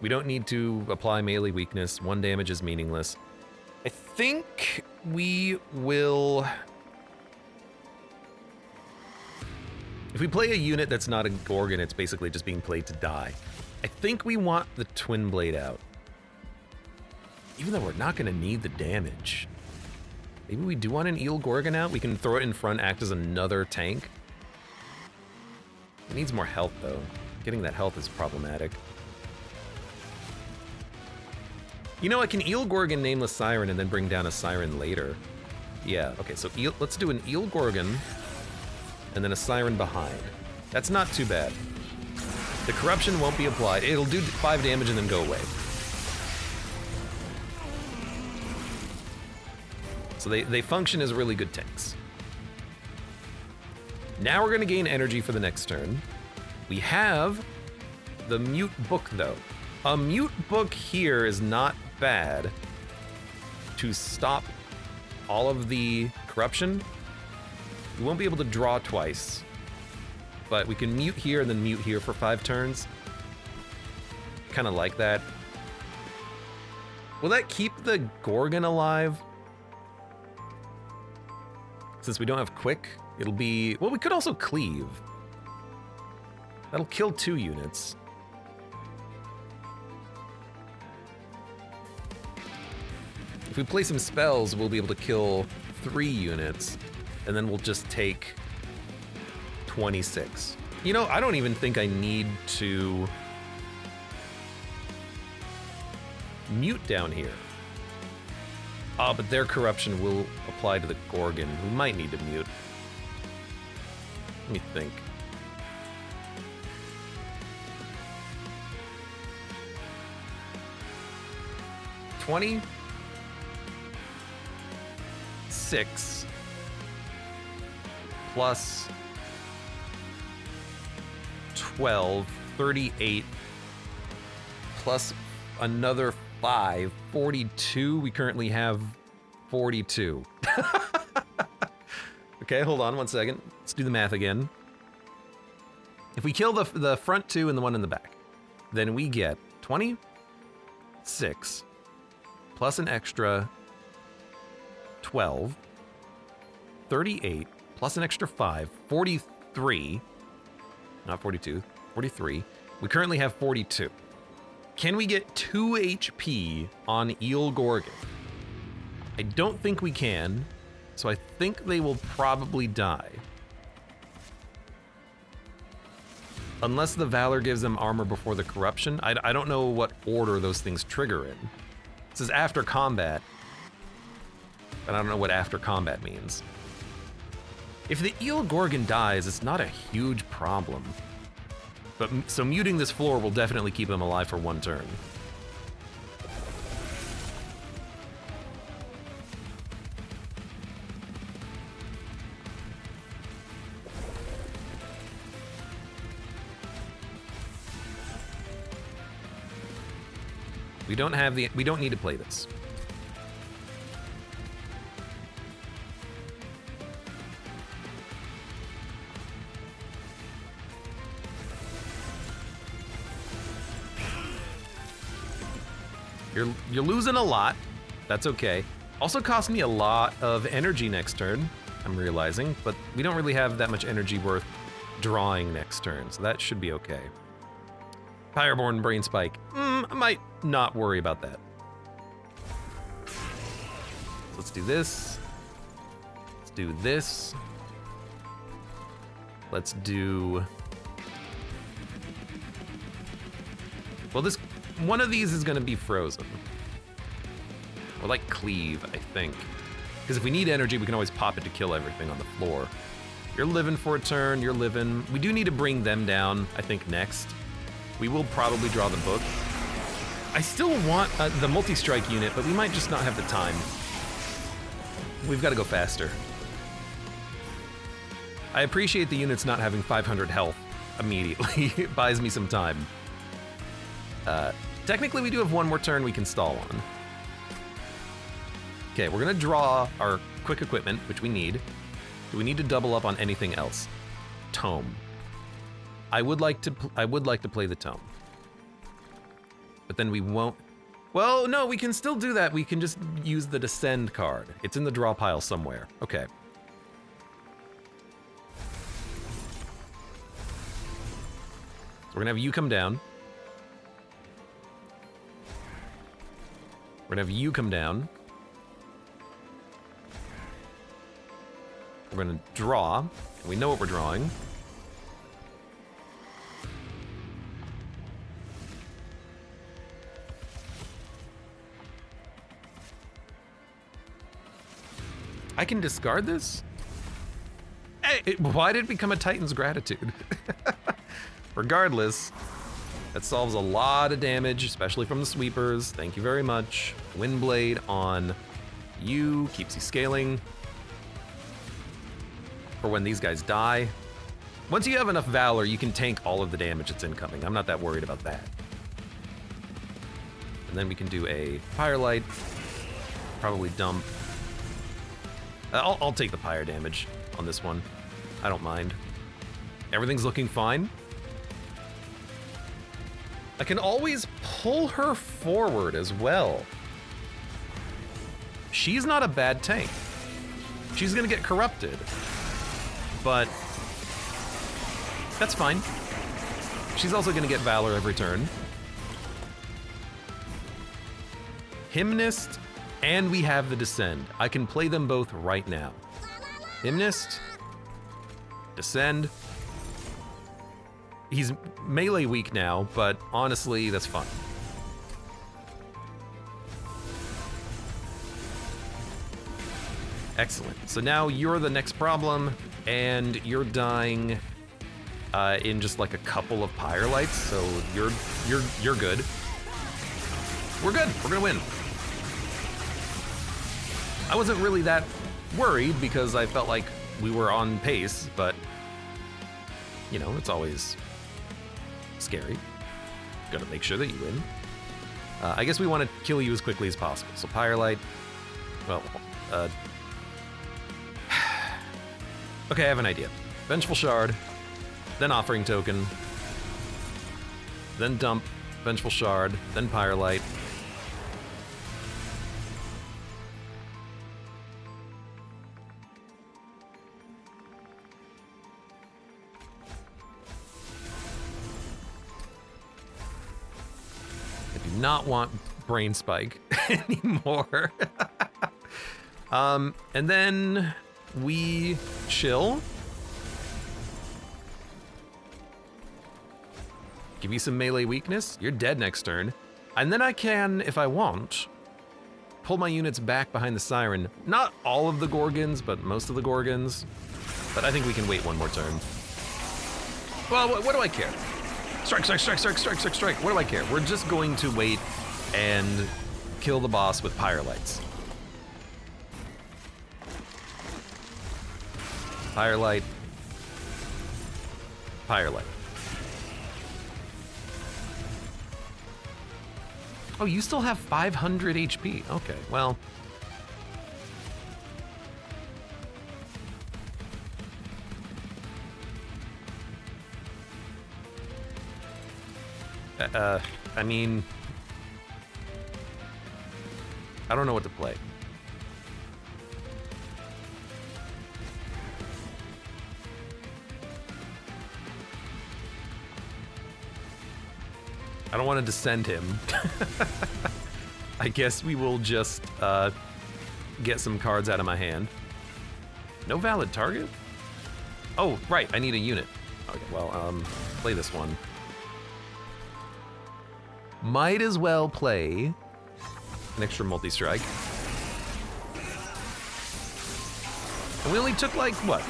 We don't need to apply melee weakness. 1 damage is meaningless. I think we will... If we play a unit that's not a Gorgon, it's basically just being played to die. I think we want the Twin Blade out. Even though we're not gonna need the damage. Maybe we do want an Eel Gorgon out? We can throw it in front, act as another tank. It needs more health, though. Getting that health is problematic. You know, I can Eel Gorgon Nameless Siren and then bring down a Siren later. Yeah, okay, so let's do an Eel Gorgon and then a Siren behind. That's not too bad. The corruption won't be applied. It'll do 5 damage and then go away. So they function as really good tanks. Now we're gonna gain energy for the next turn. We have The mute book, though. A mute book here is not bad to stop all of the corruption. We won't be able to draw twice, but we can mute here and then mute here for 5 turns. Kind of like that. Will that keep the Gorgon alive? Since we don't have quick, it'll be... Well, we could also cleave. That'll kill 2 units. If we play some spells, we'll be able to kill 3 units, and then we'll just take 26. You know, I don't even think I need to mute down here. Oh, but their corruption will apply to the Gorgon. We might need to mute. Let me think. $26 plus 12, 38 plus another 5, 42. We currently have 42. Okay, hold on one second. Let's do the math again. If we kill the front 2 and the one in the back, then we get 26 plus an extra 12, 38 plus an extra 5, 43, not 42, 43. We currently have 42. Can we get 2 HP on Eel Gorgon? I don't think we can, so I think they will probably die. Unless the Valor gives them armor before the corruption. I don't know what order those things trigger in. This is after combat, but I don't know what after combat means. If the Eel Gorgon dies, it's not a huge problem. But so muting this floor will definitely keep him alive for 1 turn. We don't need to play this. You're losing a lot. That's okay. Also cost me a lot of energy next turn, I'm realizing, but we don't really have that much energy worth drawing next turn, so that should be okay. Pyreborn Brainspike. I might not worry about that. Let's do this. Let's do this. Let's do... Well, one of these is gonna be frozen. Or like cleave, I think. Because if we need energy, we can always pop it to kill everything on the floor. You're living for a turn, you're living. We do need to bring them down, I think, next. We will probably draw the book. I still want the multi-strike unit, but we might just not have the time. We've got to go faster. I appreciate the units not having 500 health immediately. It buys me some time. Technically, we do have 1 more turn we can stall on. Okay, we're gonna draw our quick equipment, which we need. Do we need to double up on anything else? Tome. I would like to play the tome. But then we won't. Well, no, we can still do that. We can just use the descend card. It's in the draw pile somewhere. Okay. So we're gonna have you come down. We're gonna have you come down. We're gonna draw. We know what we're drawing. I can discard this? Hey, why did it become a Titan's Gratitude? Regardless, that solves a lot of damage, especially from the sweepers. Thank you very much. Windblade on you, keeps you scaling. For when these guys die. Once you have enough Valor, you can tank all of the damage that's incoming. I'm not that worried about that. And then we can do a Firelight. Probably dump. I'll take the Pyre damage on this one. I don't mind. Everything's looking fine. I can always pull her forward as well. She's not a bad tank. She's gonna get corrupted, but that's fine. She's also gonna get Valor every turn. Hymnist, and we have the Descend. I can play them both right now. Hymnist, Descend. He's melee weak now, but honestly, that's fine. Excellent. So now you're the next problem, and you're dying in just like a couple of Pyre lights. So you're good. We're good. We're gonna win. I wasn't really that worried because I felt like we were on pace, but you know, it's always scary. Gotta make sure that you win. I guess we want to kill you as quickly as possible. So Pyre light. Well, okay, I have an idea. Vengeful Shard, then Offering Token, then Dump, Vengeful Shard, then Pyre light. I do not want Brainspike anymore. And then we chill. Give you some melee weakness. You're dead next turn. And then I can, if I want, pull my units back behind the Siren. Not all of the Gorgons, but most of the Gorgons. But I think we can wait one more turn. Well, what do I care? Strike, strike, strike, strike, strike, strike, strike. What do I care? We're just going to wait and kill the boss with Pyre lights. Pyre light. Pyre light. Oh, you still have 500 HP. Okay, well. I mean, I don't know what to play. I don't want to descend him. I guess we will just get some cards out of my hand. No valid target? Oh, right, I need a unit. Okay, well, play this one. Might as well play an extra multi-strike. And we only took like, what,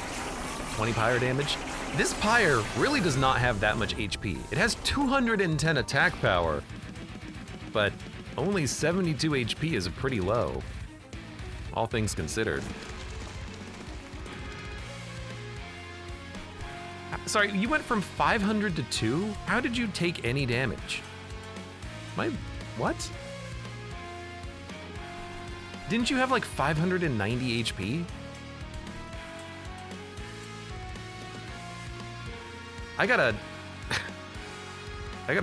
20 Pyre damage? This Pyre really does not have that much HP. It has 210 attack power, but only 72 HP is pretty low, all things considered. Sorry, you went from 500 to 2? How did you take any damage? What? Didn't you have like 590 HP? I gotta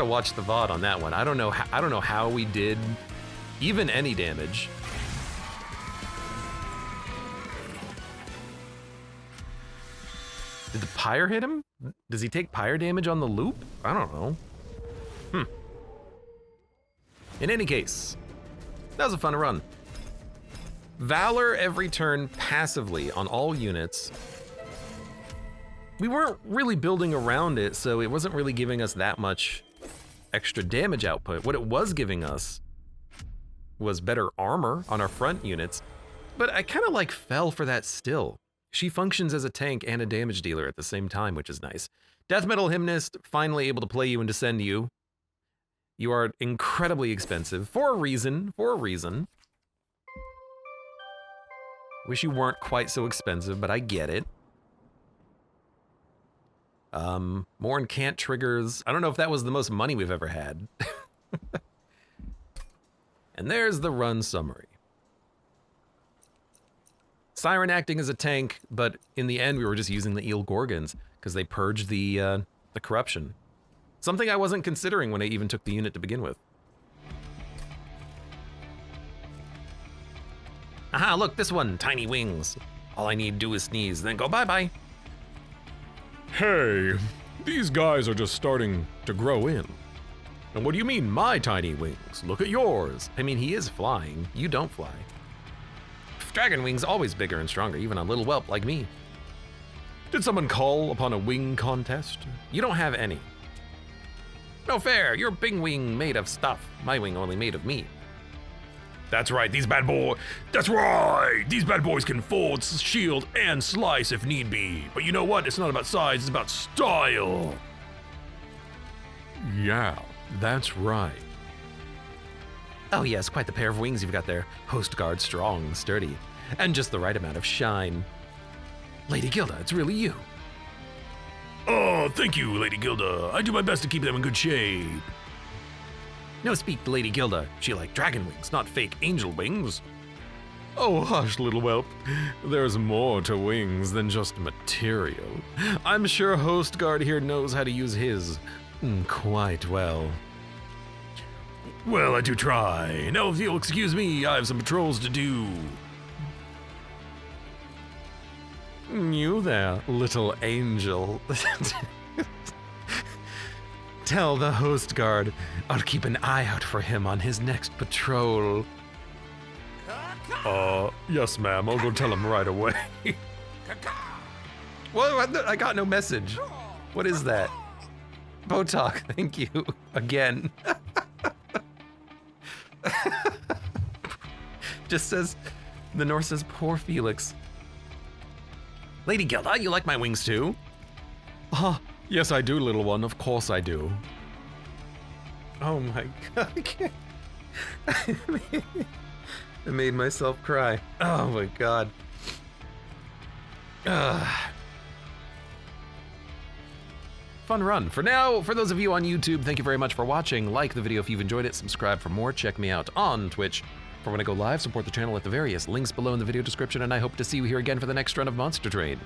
watch the VOD on that one. I don't know how we did even any damage. Did the Pyre hit him? Does he take Pyre damage on the loop? I don't know. In any case, that was a fun run. Valor every turn passively on all units. We weren't really building around it, so it wasn't really giving us that much extra damage output. What it was giving us was better armor on our front units, but I kind of like fell for that still. She functions as a tank and a damage dealer at the same time, which is nice. Death Metal Hymnist, finally able to play you and descend you. You are incredibly expensive, for a reason, Wish you weren't quite so expensive, but I get it. More incant triggers. I don't know if that was the most money we've ever had. And there's the run summary. Siren acting as a tank, but in the end we were just using the Eel Gorgons because they purged the corruption. Something I wasn't considering when I even took the unit to begin with. Aha, look, this one, tiny wings. All I need to do is sneeze, then go bye-bye. Hey, these guys are just starting to grow in. And what do you mean, my tiny wings? Look at yours. I mean, he is flying. You don't fly. Dragon wings always bigger and stronger, even a little whelp like me. Did someone call upon a wing contest? You don't have any. No fair, your big wing made of stuff. My wing only made of me. That's right, these bad boys can fold, shield, and slice if need be. But you know what? It's not about size, it's about style. Yeah, that's right. Oh yes, quite the pair of wings you've got there. Host Guard strong, sturdy, and just the right amount of shine. Lady Gilda, it's really you. Oh, thank you, Lady Gilda. I do my best to keep them in good shape. No, speak to Lady Gilda. She like dragon wings, not fake angel wings. Oh, hush, little whelp. There's more to wings than just material. I'm sure Host Guard here knows how to use his quite well. Well, I do try. Now, if you'll excuse me, I have some patrols to do. You there, little angel. Tell the Host Guard I'll keep an eye out for him on his next patrol. Yes, ma'am. I'll go tell him right away. What? I got no message. What is that? Botok, thank you. Again. Just says, the Norse says, poor Felix. Lady Gilda, you like my wings too? Yes, I do, little one. Of course I do. Oh my god, I can't. I made myself cry. Oh my god. Fun run. For now, for those of you on YouTube, thank you very much for watching. Like the video if you've enjoyed it, subscribe for more, check me out on Twitch for when I go live, support the channel at the various links below in the video description, and I hope to see you here again for the next run of Monster Train.